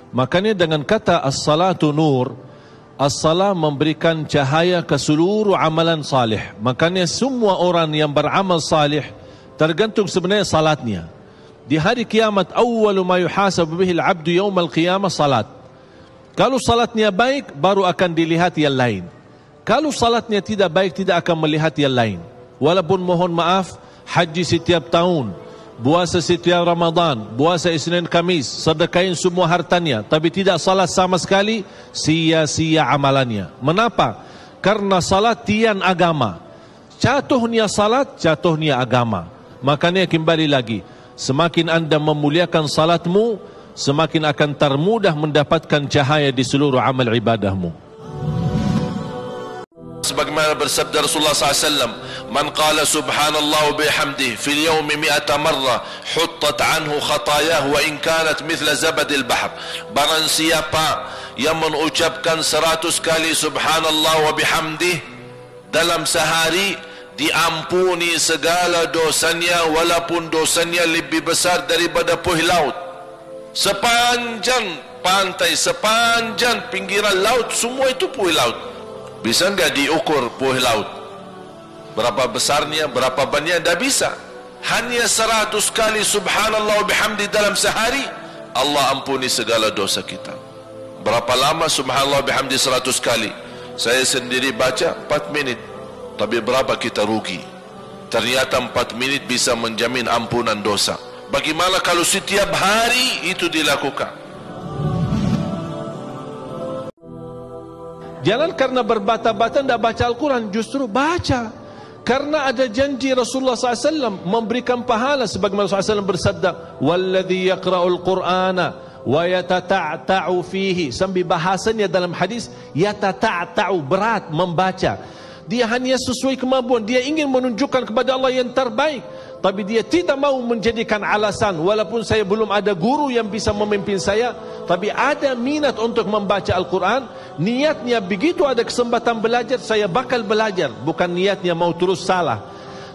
Makanya dengan kata as-salatu nur, as-salah memberikan cahaya ke seluruh amalan salih. Makanya semua orang yang beramal salih tergantung sebenarnya salatnya. Di hari kiamat, awwalu ma yuhasabu bihi al-'abdu yawmal qiyamah salat. Kalau salatnya baik, baru akan dilihat yang lain. Kalau salatnya tidak baik, tidak akan melihat yang lain. Walaupun mohon maaf, haji setiap tahun, puasa setiap Ramadan, puasa Isnin Kamis, sedekahin semua hartanya, tapi tidak salat sama sekali, sia-sia amalannya. Mengapa? Karena salat tiang agama. Jatuhnya salat, jatuhnya agama. Makanya kembali lagi, semakin Anda memuliakan salatmu, semakin akan termudah mendapatkan cahaya di seluruh amal ibadahmu. Sebagaimana bersabda Rasulullah SAW, "Man qala subhanallah wa bihamdihi fil yawmi 100 marrah huttat anhu khatayahu wa in kanat mithla zabadil bahr." Barang siapa yang mengucapkan 100 kali subhanallah wa bihamdihi dalam sehari, diampuni segala dosanya walaupun dosanya lebih besar daripada puih laut. Sepanjang pantai, sepanjang pinggiran laut, semua itu puih laut. Bisa enggak diukur puih laut? Berapa besarnya, berapa banyaknya? Tidak bisa. Hanya 100 kali subhanallah bihamdi dalam sehari, Allah ampuni segala dosa kita. Berapa lama subhanallah bihamdi 100 kali? Saya sendiri baca 4 minit. Tapi berapa kita rugi? Ternyata 4 minit bisa menjamin ampunan dosa. Bagaimana kalau setiap hari itu dilakukan? Jangan karena berbata-bata tidak baca Al-Quran, justru baca. Karena ada janji Rasulullah SAW memberikan pahala, sebagaimana Rasulullah SAW bersabda, "Walladhi yaqra'ul Qur'ana wa yatata'ta'u fihi." Sambil bahasanya dalam hadis, yatata'ta'u, berat membaca. Dia hanya sesuai kemampuan, dia ingin menunjukkan kepada Allah yang terbaik, tapi dia tidak mau menjadikan alasan, walaupun saya belum ada guru yang bisa memimpin saya, tapi ada minat untuk membaca Al-Quran. Niatnya begitu ada kesempatan belajar, saya bakal belajar. Bukan niatnya mau terus salah,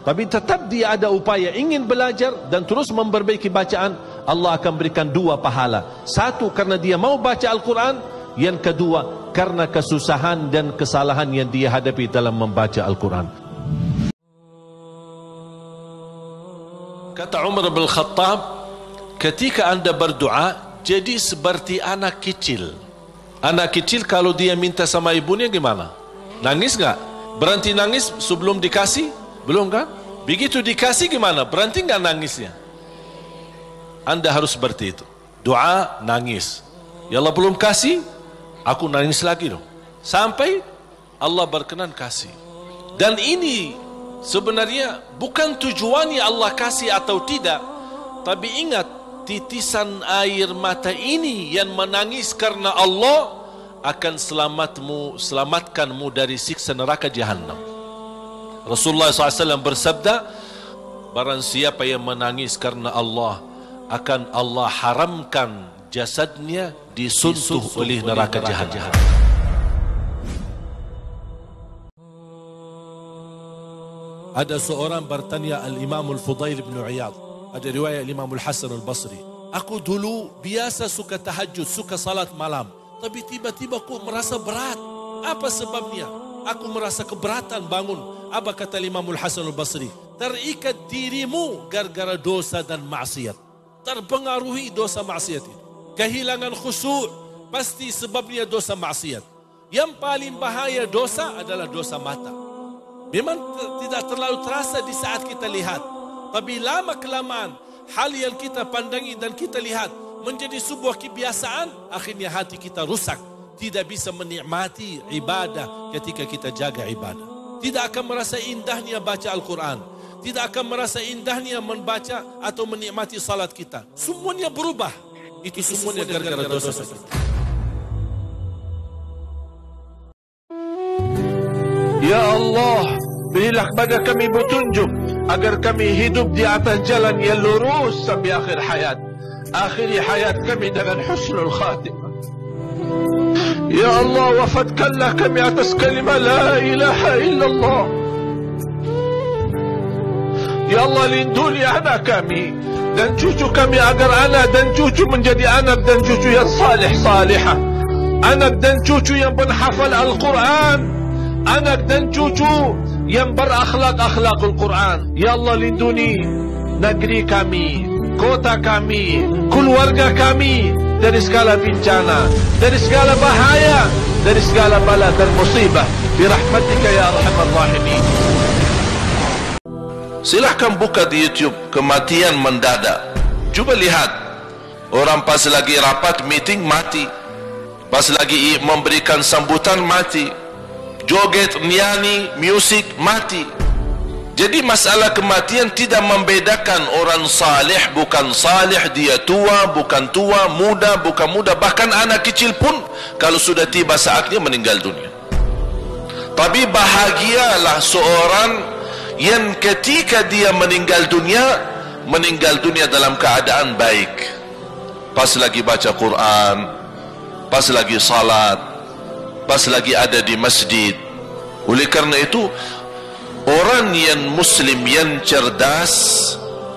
tapi tetap dia ada upaya ingin belajar dan terus memperbaiki bacaan. Allah akan berikan 2 pahala. 1 karena dia mau baca Al-Quran, yang kedua karena kesusahan dan kesalahan yang dia hadapi dalam membaca Al-Quran. Kata Umar bin Khattab, ketika anda berdoa, jadi seperti anak kecil. Anak kecil kalau dia minta sama ibunya gimana? Nangis enggak? Berhenti nangis sebelum dikasih? Belum kan? Begitu dikasih gimana? Berhenti enggak nangisnya? Anda harus seperti itu. Doa, nangis. Ya Allah belum kasih, aku nangis lagi dong. Sampai Allah berkenan kasih. Dan ini sebenarnya bukan tujuannya Allah kasih atau tidak, tapi ingat, titisan air mata ini yang menangis karena Allah akan selamatkanmu dari siksa neraka Jahannam. Rasulullah SAW bersabda, barang siapa yang menangis karena Allah, akan Allah haramkan jasadnya disuntuh oleh neraka Jahannam. Ada seorang bertanya Al-Imam Al-Fudail bin Iyad, ada riwayat Imam Al-Hasan Al-Basri, aku dulu biasa suka tahajud, suka salat malam, tapi tiba-tiba aku merasa berat. Apa sebabnya? Aku merasa keberatan bangun. Apa kata Imam Al-Hasan Al-Basri? Terikat dirimu gara-gara dosa dan maksiat. Terpengaruhi dosa maksiat itu. Kehilangan khusyuk pasti sebabnya dosa maksiat. Yang paling bahaya dosa adalah dosa mata. Memang tidak terlalu terasa di saat kita lihat, tapi lama-kelamaan hal yang kita pandangi dan kita lihat menjadi sebuah kebiasaan, akhirnya hati kita rusak, tidak bisa menikmati ibadah ketika kita jaga ibadah. Tidak akan merasa indahnya baca Al-Quran, tidak akan merasa indahnya membaca atau menikmati salat kita. Semuanya berubah. Itu semuanya gara-gara dosa kita. Ya Allah, berilah kepada kami petunjuk agar kami hidup di atas jalan yang lurus sampai akhir hayat. Akhiri hayat kami dengan husnul khatimah. Ya Allah, wafatkanlah kami atas kalimah la ilaha illallah. Ya Allah, lindungi anak kami dan cucu kami agar anak dan cucu menjadi anak dan cucu yang salih salihah, anak dan cucu yang penghafal Al-Quran, anak dan cucu yang berakhlak-akhlak Al-Quran. Ya Allah, lindungi negeri kami, kota kami, keluarga kami dari segala bencana, dari segala bahaya, dari segala bala dan musibah. Birahmatika ya arhamar rahimin. Silahkan buka di YouTube kematian mendadak. Cuba lihat, orang pas lagi rapat meeting mati, pas lagi memberikan sambutan mati, joget, nyanyi, musik mati. Jadi masalah kematian tidak membedakan orang salih bukan salih, dia tua bukan tua, muda bukan muda, bahkan anak kecil pun kalau sudah tiba saatnya meninggal dunia. Tapi bahagialah seorang yang ketika dia meninggal dunia dalam keadaan baik, pas lagi baca Quran, pas lagi salat, pas lagi ada di masjid. Oleh karena itu, orang yang muslim yang cerdas,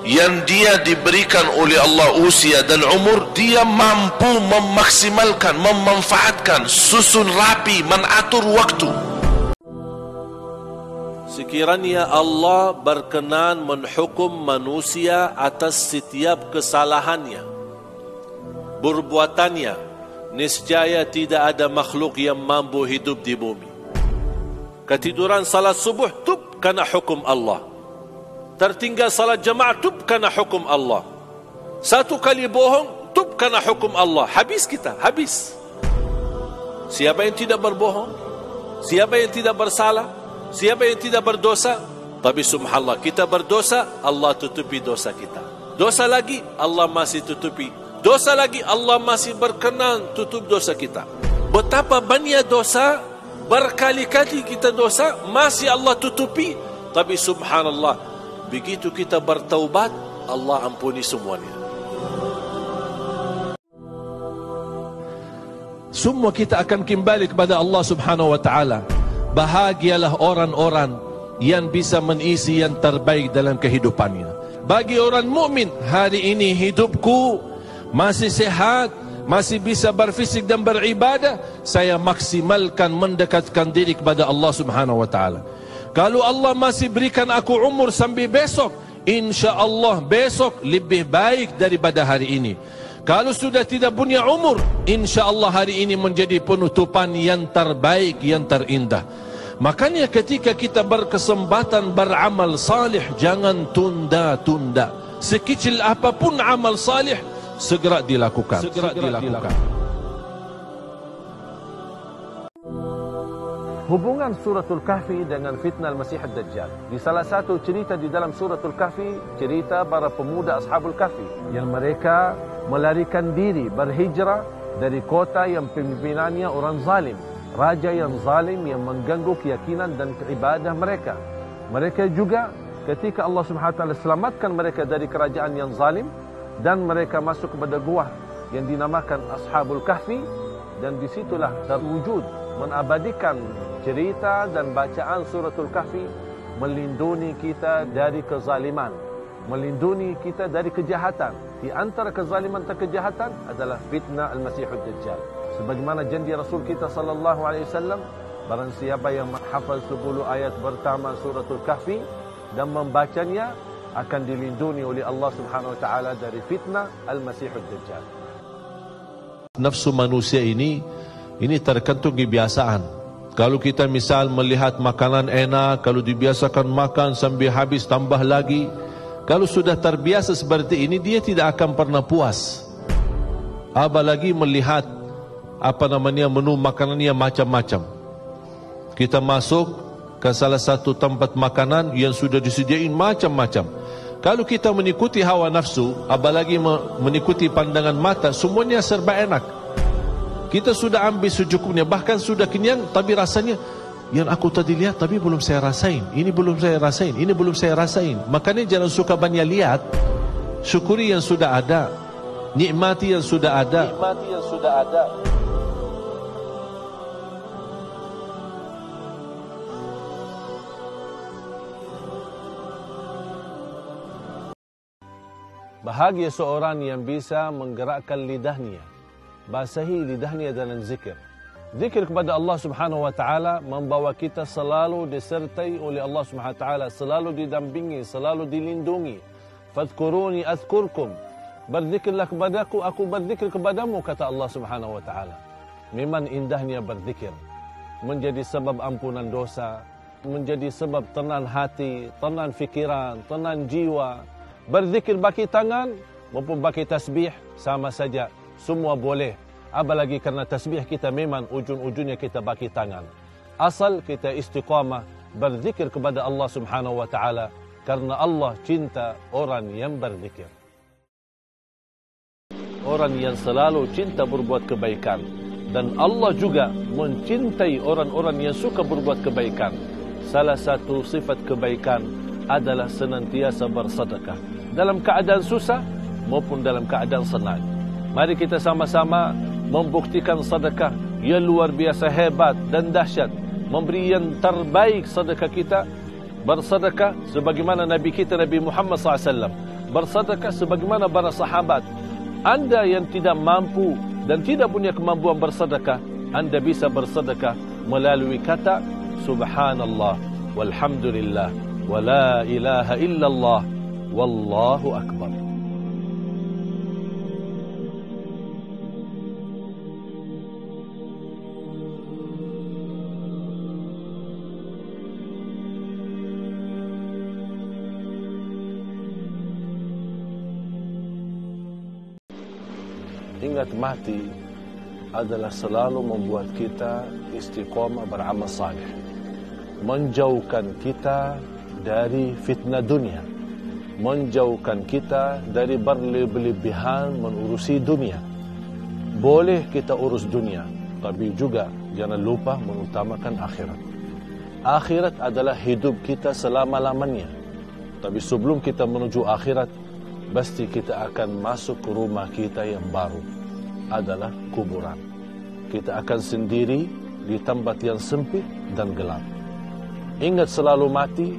yang dia diberikan oleh Allah usia dan umur, dia mampu memaksimalkan, memanfaatkan, susun rapi, mengatur waktu. Sekiranya Allah berkenan menghukum manusia atas setiap kesalahannya, perbuatannya, niscaya tidak ada makhluk yang mampu hidup di bumi. Ketiduran salat subuh, tub kena hukum Allah. Tertinggal salat jamaah, tub kena hukum Allah. Satu kali bohong, tub kena hukum Allah. Habis kita, habis. Siapa yang tidak berbohong? Siapa yang tidak bersalah? Siapa yang tidak berdosa? Tapi subhanallah, kita berdosa, Allah tutupi dosa kita. Dosa lagi, Allah masih tutupi. Dosa lagi, Allah masih berkenan tutup dosa kita. Betapa banyak dosa, berkali-kali kita dosa, masih Allah tutupi. Tapi subhanallah, begitu kita bertaubat, Allah ampuni semuanya. Semua kita akan kembali kepada Allah subhanahu wa ta'ala. Bahagialah orang-orang yang bisa mengisi yang terbaik dalam kehidupannya. Bagi orang mukmin, hari ini hidupku masih sehat, masih bisa berfisik dan beribadah, saya maksimalkan mendekatkan diri kepada Allah subhanahu wa ta'ala. Kalau Allah masih berikan aku umur sampai besok, insya-Allah besok lebih baik daripada hari ini. Kalau sudah tidak punya umur, insya-Allah hari ini menjadi penutupan yang terbaik, yang terindah. Makanya ketika kita berkesempatan beramal salih, jangan tunda-tunda. Sekecil apapun amal salih, segera dilakukan. Hubungan suratul Kahfi dengan fitnah Al-Masih Ad-Dajjal. Di salah satu cerita di dalam suratul Kahfi, cerita para pemuda Ashabul Kahfi yang mereka melarikan diri berhijrah dari kota yang pimpinannya orang zalim, raja yang zalim yang mengganggu keyakinan dan ibadah mereka. Mereka juga ketika Allah Subhanahu wa taala selamatkan mereka dari kerajaan yang zalim dan mereka masuk kepada gua yang dinamakan Ashabul Kahfi, dan disitulah terwujud mengabadikan cerita dan bacaan suratul Kahfi, melindungi kita dari kezaliman, melindungi kita dari kejahatan. Di antara kezaliman dan kejahatan adalah fitnah Al-Masih Ad-Dajjal. Sebagaimana janji Rasul kita sallallahu alaihi wasallam, barang siapa yang menghafal 10 ayat pertama suratul Kahfi dan membacanya akan dilindungi oleh Allah Subhanahu wa taala dari fitnah Al-Masih Ad-Dajjal. Nafsu manusia ini tergantung kebiasaan. Kalau kita misal melihat makanan enak, kalau dibiasakan makan sampai habis tambah lagi, kalau sudah terbiasa seperti ini, dia tidak akan pernah puas. Apalagi melihat menu makanannya macam-macam. Kita masuk ke salah satu tempat makanan yang sudah disediain macam-macam. Kalau kita mengikuti hawa nafsu, apalagi mengikuti pandangan mata, semuanya serba enak. Kita sudah ambil secukupnya, bahkan sudah kenyang, tapi rasanya yang aku tadi lihat tapi belum saya rasain, ini belum saya rasain, ini belum saya rasain. Makanya jangan suka banyak lihat, syukuri yang sudah ada, nikmati yang sudah ada. Bahagia seorang yang bisa menggerakkan lidahnya, basahi lidahnya dalam zikir. Zikir kepada Allah Subhanahu wa taala membawa kita selalu disertai oleh Allah Subhanahu wa taala, selalu didampingi, selalu dilindungi. Fadhkuruni azkurkum. Berzikirlah kepadaku, aku berzikir kepadamu, kata Allah Subhanahu wa taala. Memang indahnya berzikir. Menjadi sebab ampunan dosa, menjadi sebab tenang hati, tenang fikiran, tenang jiwa. Berzikir bagi tangan maupun bagi tasbih sama saja. Semua boleh. Apalagi kerana tasbih kita memang ujung-ujungnya kita bagi tangan. Asal kita istiqamah berzikir kepada Allah Subhanahu wa taala, karena Allah cinta orang yang berzikir. Orang yang selalu cinta berbuat kebaikan, dan Allah juga mencintai orang-orang yang suka berbuat kebaikan. Salah satu sifat kebaikan adalah senantiasa bersedekah, dalam keadaan susah maupun dalam keadaan senang. Mari kita sama-sama membuktikan sedekah yang luar biasa hebat dan dahsyat, memberi yang terbaik sedekah kita. Bersedekah sebagaimana Nabi kita Nabi Muhammad SAW bersedekah, sebagaimana para sahabat. Anda yang tidak mampu dan tidak punya kemampuan bersedekah, Anda bisa bersedekah melalui kata Subhanallah, walhamdulillah, wa la ilaha illallah, wallahu akbar. Ingat, mati adalah selalu membuat kita istiqamah beramal saleh, menjauhkan kita dari fitnah dunia, menjauhkan kita dari berlebihan mengurusi dunia. Boleh kita urus dunia, tapi juga jangan lupa mengutamakan akhirat. Akhirat adalah hidup kita selama-lamanya. Tapi sebelum kita menuju akhirat, pasti kita akan masuk ke rumah kita yang baru, adalah kuburan. Kita akan sendiri di tempat yang sempit dan gelap. Ingat, selalu mati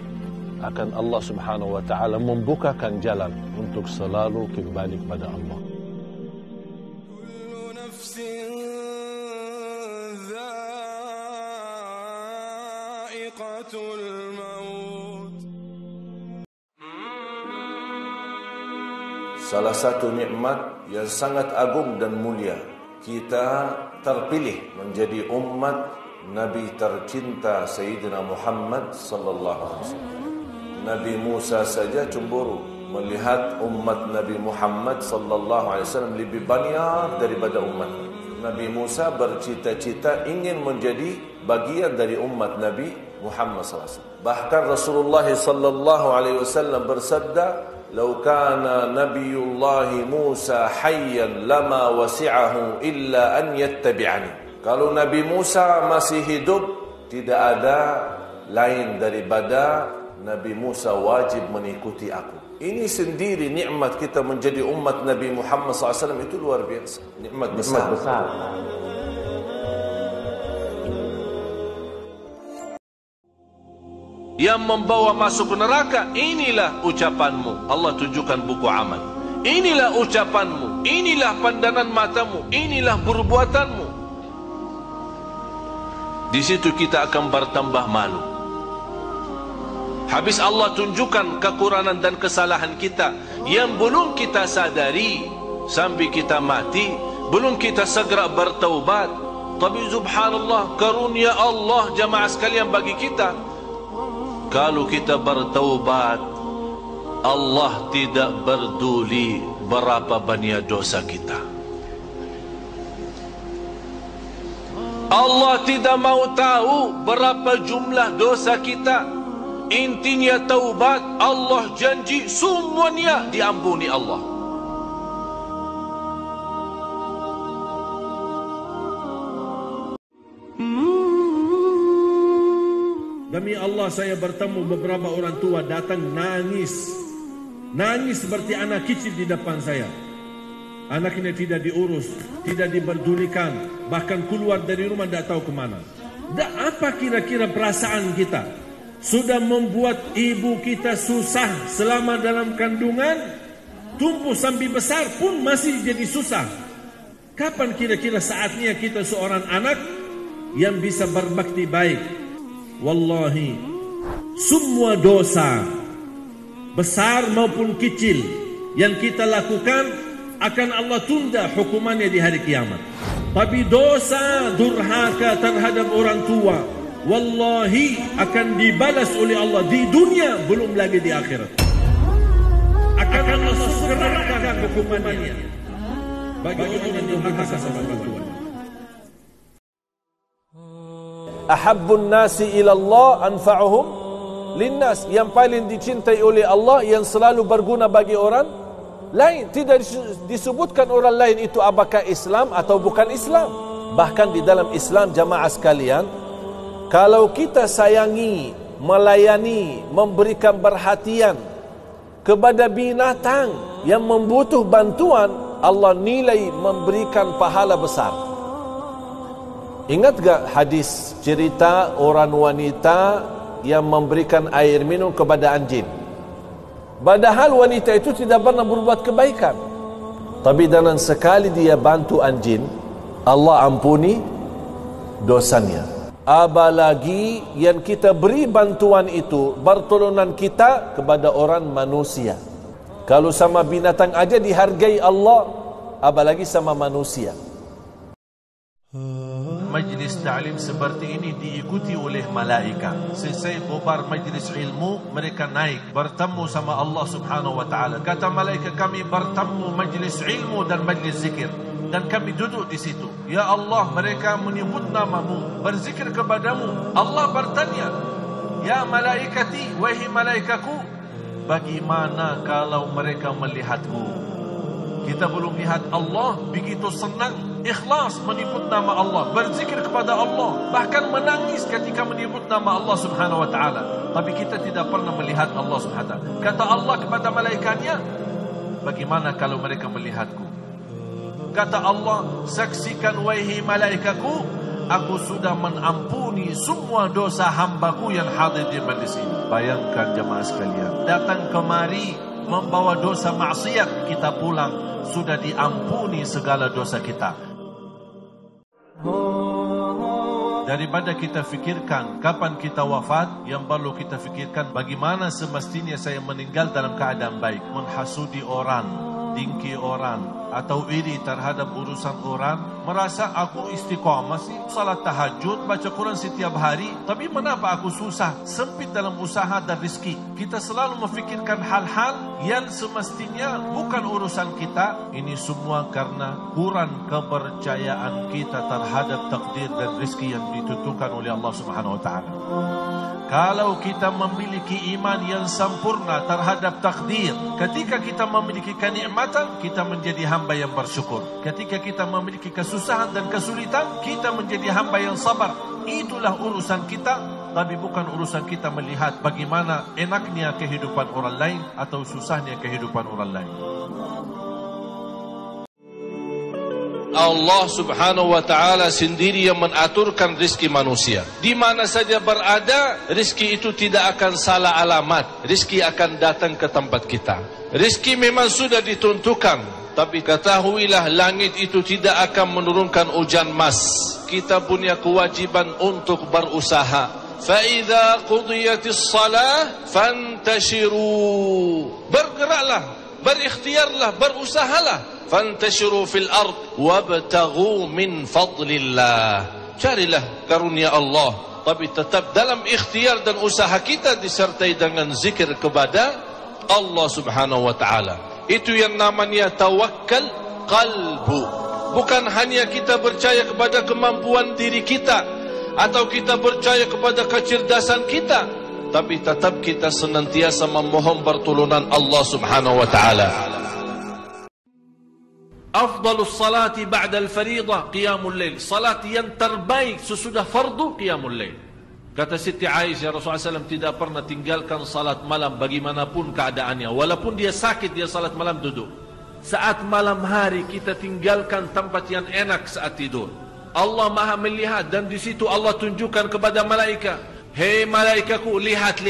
akan Allah Subhanahu wa taala membukakan jalan untuk selalu kembali kepada Allah. Kullu nafsin dha'iqatul maut. Salah satu nikmat yang sangat agung dan mulia, kita terpilih menjadi umat Nabi tercinta Sayyidina Muhammad sallallahu alaihi wasallam. Nabi Musa saja cemburu melihat umat Nabi Muhammad sallallahu alaihi wasallam lebih banyak daripada umat. Nabi Musa bercita-cita ingin menjadi bagian dari umat Nabi Muhammad sallallahu alaihi wasallam. Bahkan Rasulullah sallallahu alaihi wasallam bersabda, "Lau kana Nabiyullah Musa hayyan lama wasi'ahu illa an yattabi'ani." Kalau Nabi Musa masih hidup, tidak ada lain daripada Nabi Musa wajib mengikuti aku. Ini sendiri nikmat kita menjadi umat Nabi Muhammad SAW, itu luar biasa. Nikmat besar. Yang membawa masuk ke neraka, inilah ucapanmu. Allah tunjukkan buku amal. Inilah ucapanmu, inilah pandangan matamu, inilah perbuatanmu. Di situ kita akan bertambah malu. Habis Allah tunjukkan kekurangan dan kesalahan kita yang belum kita sadari sampai kita mati, belum kita segera bertaubat. Tapi subhanallah, karunia Allah jamaah sekalian bagi kita, kalau kita bertaubat, Allah tidak peduli berapa banyak dosa kita. Allah tidak mau tahu berapa jumlah dosa kita. Intinya taubat, Allah janji semuanya diampuni Allah. Demi Allah, saya bertemu beberapa orang tua datang nangis. Nangis seperti anak kecil di depan saya. Anaknya tidak diurus, tidak diperdulikan, bahkan keluar dari rumah tidak tahu kemana. Apa kira-kira perasaan kita? Sudah membuat ibu kita susah selama dalam kandungan, tumbuh sampai besar pun masih jadi susah. Kapan kira-kira saatnya kita seorang anak yang bisa berbakti baik? Wallahi, semua dosa besar maupun kecil yang kita lakukan akan Allah tunda hukumannya di hari kiamat. Tapi dosa durhaka terhadap orang tua, wallahi akan dibalas oleh Allah di dunia, belum lagi di akhirat. Akan Allah segerakan hukumannya bagi orang yang durhaka sama orang tua. ahabbun nasi ila Allah anfa'uhum linnas. Yang paling dicintai oleh Allah, yang selalu berguna bagi orang lain. Tidak disebutkan orang lain itu apakah Islam atau bukan Islam. Bahkan di dalam Islam, jamaah sekalian, kalau kita sayangi, melayani, memberikan perhatian kepada binatang yang membutuh bantuan, Allah nilai memberikan pahala besar. Ingat gak hadis cerita orang wanita yang memberikan air minum kepada anjing? Padahal wanita itu tidak pernah berbuat kebaikan, tapi dalam sekali dia bantu anjing, Allah ampuni dosanya. Apalagi yang kita beri bantuan itu, pertolongan kita kepada orang manusia. Kalau sama binatang aja dihargai Allah, apalagi sama manusia. Majlis ta'lim seperti ini diikuti oleh malaikat. Selesai bubar majlis ilmu, mereka naik bertemu sama Allah Subhanahu wa taala. Kata malaikat, kami bertemu majlis ilmu dan majlis zikir, dan kami duduk di situ. Ya Allah, mereka menyebut namamu, berzikir kepadamu. Allah bertanya, ya malaikati, wahai malaikatku, bagaimana kalau mereka melihatku? Kita belum lihat Allah, begitu senang, ikhlas menyebut nama Allah, berzikir kepada Allah, bahkan menangis ketika menyebut nama Allah Subhanahu wa taala. Tapi kita tidak pernah melihat Allah Subhanahu wa taala. Kata Allah kepada malaikatnya, bagaimana kalau mereka melihatku? Kata Allah, saksikan wahai malaikatku, aku sudah mengampuni semua dosa hambaku yang hadir di majlis ini. Bayangkan jemaah sekalian, datang kemari membawa dosa maksiat, kita pulang sudah diampuni segala dosa kita. Daripada kita fikirkan kapan kita wafat, yang perlu kita fikirkan bagaimana semestinya saya meninggal dalam keadaan baik. Menghasudi orang, dengki orang, atau iri terhadap urusan orang, merasa aku istiqamah sih, salat tahajud, baca Quran setiap hari, tapi kenapa aku susah, sempit dalam usaha dan rezeki. Kita selalu memfikirkan hal-hal yang semestinya bukan urusan kita. Ini semua karena kurang kepercayaan kita terhadap takdir dan rezeki yang ditentukan oleh Allah Subhanahu wa taala. Kalau kita memiliki iman yang sempurna terhadap takdir, ketika kita memiliki kenikmatan, kita menjadi hamba yang bersyukur. Ketika kita memiliki kesusahan dan kesulitan, kita menjadi hamba yang sabar. Itulah urusan kita, tapi bukan urusan kita melihat bagaimana enaknya kehidupan orang lain atau susahnya kehidupan orang lain. Allah Subhanahu wa taala sendiri yang mengaturkan rezeki manusia. Di mana saja berada, rezeki itu tidak akan salah alamat. Rezeki akan datang ke tempat kita. Rezeki memang sudah ditentukan, tapi ketahuilah langit itu tidak akan menurunkan hujan mas. Kita punya kewajiban untuk berusaha. Fa idza qudiyatis shalah fantashiru. Bergeraklah, berikhtiarlah, berusahalah. Fantashiru fil ard wabtaghu min fadlillah. Carilah karunia Allah, tapi tetap dalam ikhtiar dan usaha kita disertai dengan zikir kepada Allah Subhanahu wa taala. Itu yang namanya tawakkal qalbu. Bukan hanya kita percaya kepada kemampuan diri kita atau kita percaya kepada kecerdasan kita, tapi tetap kita senantiasa memohon pertolongan Allah Subhanahu wa taala. Afdalus salati ba'da al-fariḍah qiyamul lail. Salat yang terbaik sesudah fardu qiyamul lail. Kata Siti Aisyah, Rasulullah SAW tidak pernah tinggalkan salat malam bagaimanapun keadaannya. Walaupun dia sakit, dia salat malam duduk. Saat malam hari kita tinggalkan tempat yang enak saat tidur. Allah Maha melihat, dan di situ Allah tunjukkan kepada malaikat, hei malaikatku, lihat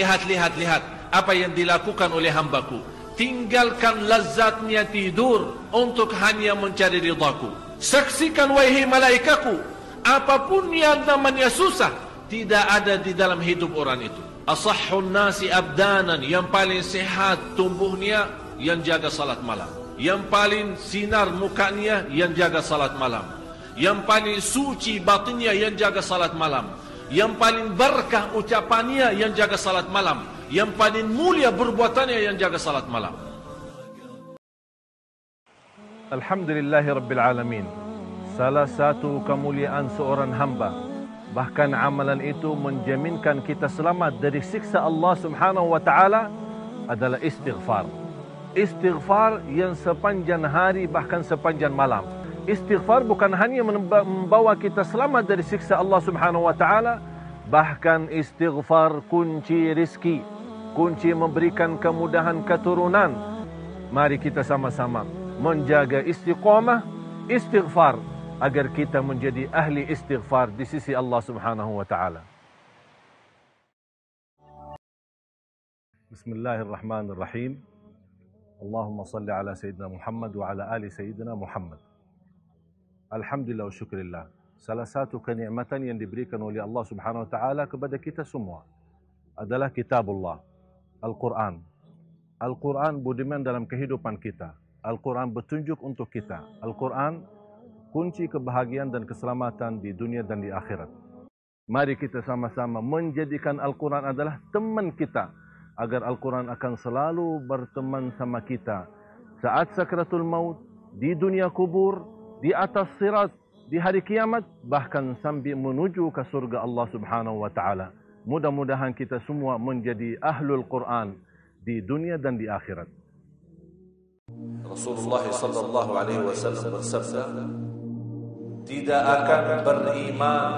apa yang dilakukan oleh hambaku. Tinggalkan lazatnya tidur untuk hanya mencari ridhaku. Saksikan wahai malaikatku, apapun yang namanya susah tidak ada di dalam hidup orang itu. Asahhun nasi abdanan, yang paling sehat tubuhnya yang jaga salat malam. Yang paling sinar mukanya yang jaga salat malam. Yang paling suci batinnya yang jaga salat malam. Yang paling berkah ucapannya yang jaga salat malam. Yang paling mulia perbuatannya yang jaga salat malam. Alhamdulillahi Rabbil Alamin. Salah satu kemuliaan seorang hamba bahkan amalan itu menjaminkan kita selamat dari siksa Allah Subhanahu wa taala adalah istighfar. Istighfar yang sepanjang hari bahkan sepanjang malam. Istighfar bukan hanya membawa kita selamat dari siksa Allah Subhanahu wa taala, bahkan istighfar kunci rizki, kunci memberikan kemudahan keturunan. Mari kita sama-sama menjaga istiqamah istighfar agar kita menjadi ahli istighfar di sisi Allah Subhanahu wa taala. Bismillahirrahmanirrahim. Allahumma salli ala Sayyidina Muhammad wa ala ali Sayyidina Muhammad. Alhamdulillah wa syukurillah. Salah satu kenikmatan yang diberikan oleh Allah Subhanahu wa taala kepada kita semua adalah kitabullah, Al-Quran. Al-Quran budiman dalam kehidupan kita. Al-Quran bertunjuk untuk kita. Al-Quran kunci kebahagiaan dan keselamatan di dunia dan di akhirat. Mari kita sama-sama menjadikan Al-Quran adalah teman kita, agar Al-Quran akan selalu berteman sama kita saat sakratul maut, di dunia kubur, di atas sirat, di hari kiamat, bahkan sambil menuju ke surga Allah Subhanahu wa taala. Mudah-mudahan kita semua menjadi ahlul Quran di dunia dan di akhirat. Rasulullah sallallahu alaihi wasallam bersabda, tidak akan beriman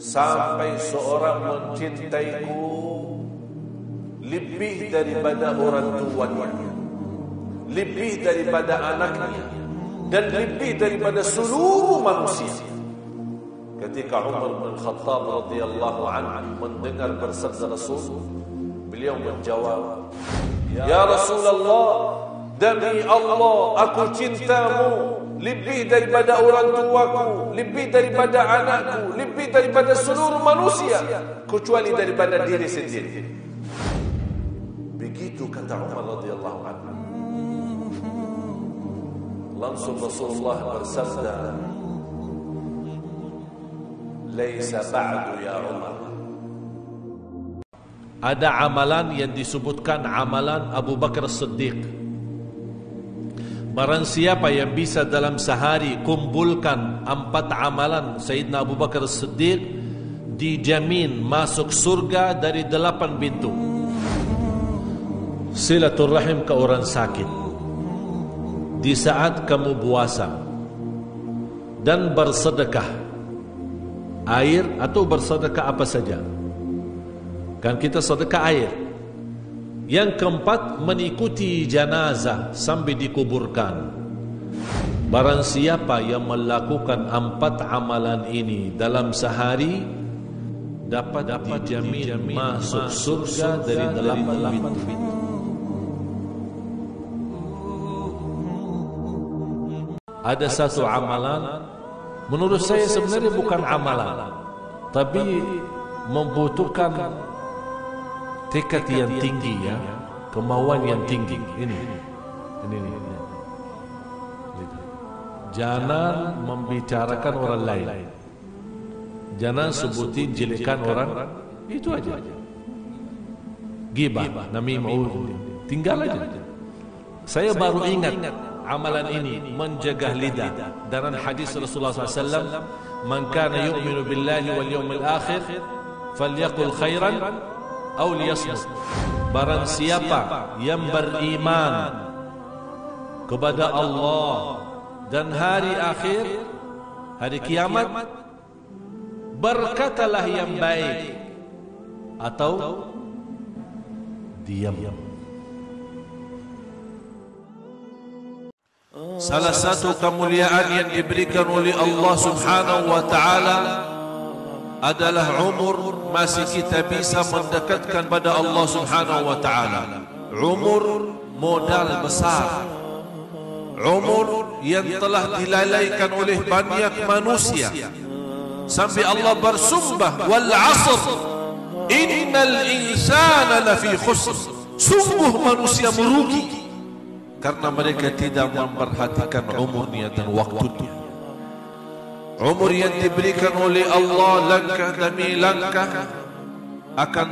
sampai seorang mencintaiku lebih daripada orang tuanya, lebih daripada anaknya, dan lebih daripada seluruh manusia. Ketika Umar bin Khattab radhiyallahu anhu mendengar bersabda Rasul, beliau menjawab, "Ya Rasulullah, demi Allah aku cintamu lebih daripada orang tuaku, lebih daripada anakku, lebih daripada seluruh manusia, kecuali daripada diri sendiri." Begitu kata Umar radhiyallahu anhu. Langsung Rasulullah bersabda, "Laisa ba'du ya Umar." Ada amalan yang disebutkan amalan Abu Bakar Siddiq. Barang siapa yang bisa dalam sehari kumpulkan 4 amalan Sayyidina Abu Bakar Siddiq, dijamin masuk surga dari 8 pintu. Silaturrahim ke orang sakit di saat kamu puasa, dan bersedekah air atau bersedekah apa saja. Kan kita sedekah air. Yang keempat, mengikuti jenazah sampai dikuburkan. Barang siapa yang melakukan 4 amalan ini dalam sehari, dapat dijamin masuk surga dari 8 pintu. Ada satu amalan, menurut saya sebenarnya bukan amalan, tapi membutuhkan tekad yang tinggi, ya, kemauan yang tinggi. Ini. Jangan membicarakan orang lain, jangan sebutin jelekan orang, itu aja. Ghibah, namimah, tinggal aja. Saya baru ingat amalan ini, menjaga lidah. Dalam hadis Rasulullah SAW, "Man kana yu'minu billahi wal yawmil akhir, falyaqul khairan aw liyasmut." Barang siapa yang beriman kepada Allah dan hari akhir, hari kiamat, berkatalah yang baik atau diam. Salah satu kemuliaan yang diberikan oleh Allah Subhanahu wa taala adalah umur. Masih kita bisa mendekatkan pada Allah Subhanahu wa taala. Umur modal besar, umur yang telah dilalaikan oleh banyak manusia, sampai Allah bersumpah, "Wal 'asr innal insana lafi khusr." Sungguh manusia merugi karena mereka tidak memperhatikan umurnya dan waktunya. Umur yang diberikan oleh Allah langkah demi langkah akan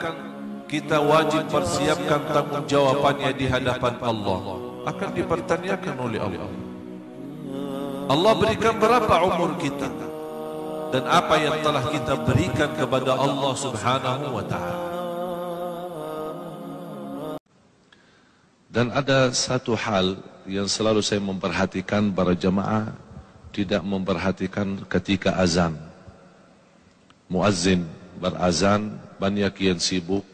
kita wajib persiapkan tanggungjawabnya di hadapan Allah, akan dipertanyakan oleh Allah. Allah berikan berapa umur kita dan apa yang telah kita berikan kepada Allah Subhanahu wa ta'ala. Dan ada satu hal yang selalu saya memperhatikan, para jamaah tidak memperhatikan ketika azan. Muazzin berazan, banyak yang sibuk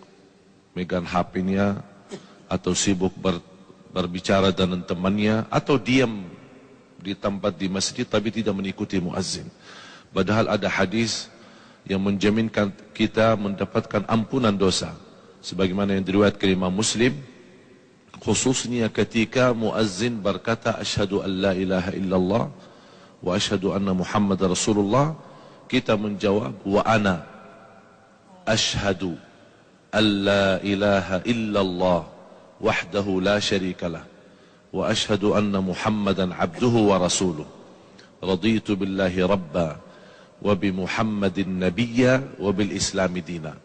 megang HP-nya atau sibuk berbicara dengan temannya atau diam di tempat di masjid tapi tidak mengikuti muazzin. Padahal ada hadis yang menjaminkan kita mendapatkan ampunan dosa. Sebagaimana yang diriwayatkan Imam Muslim, khususnya ketika muazzin berkata asyhadu an la ilaha illallah wa asyhadu anna Muhammad Rasulullah, kita menjawab wa ana asyhadu an la ilaha illallah wahdahu la syarikalah wa asyhadu anna Muhammadan abduhu wa rasuluh raditu billahi rabba wa bi Muhammadin nabiyya wa bil islami dina.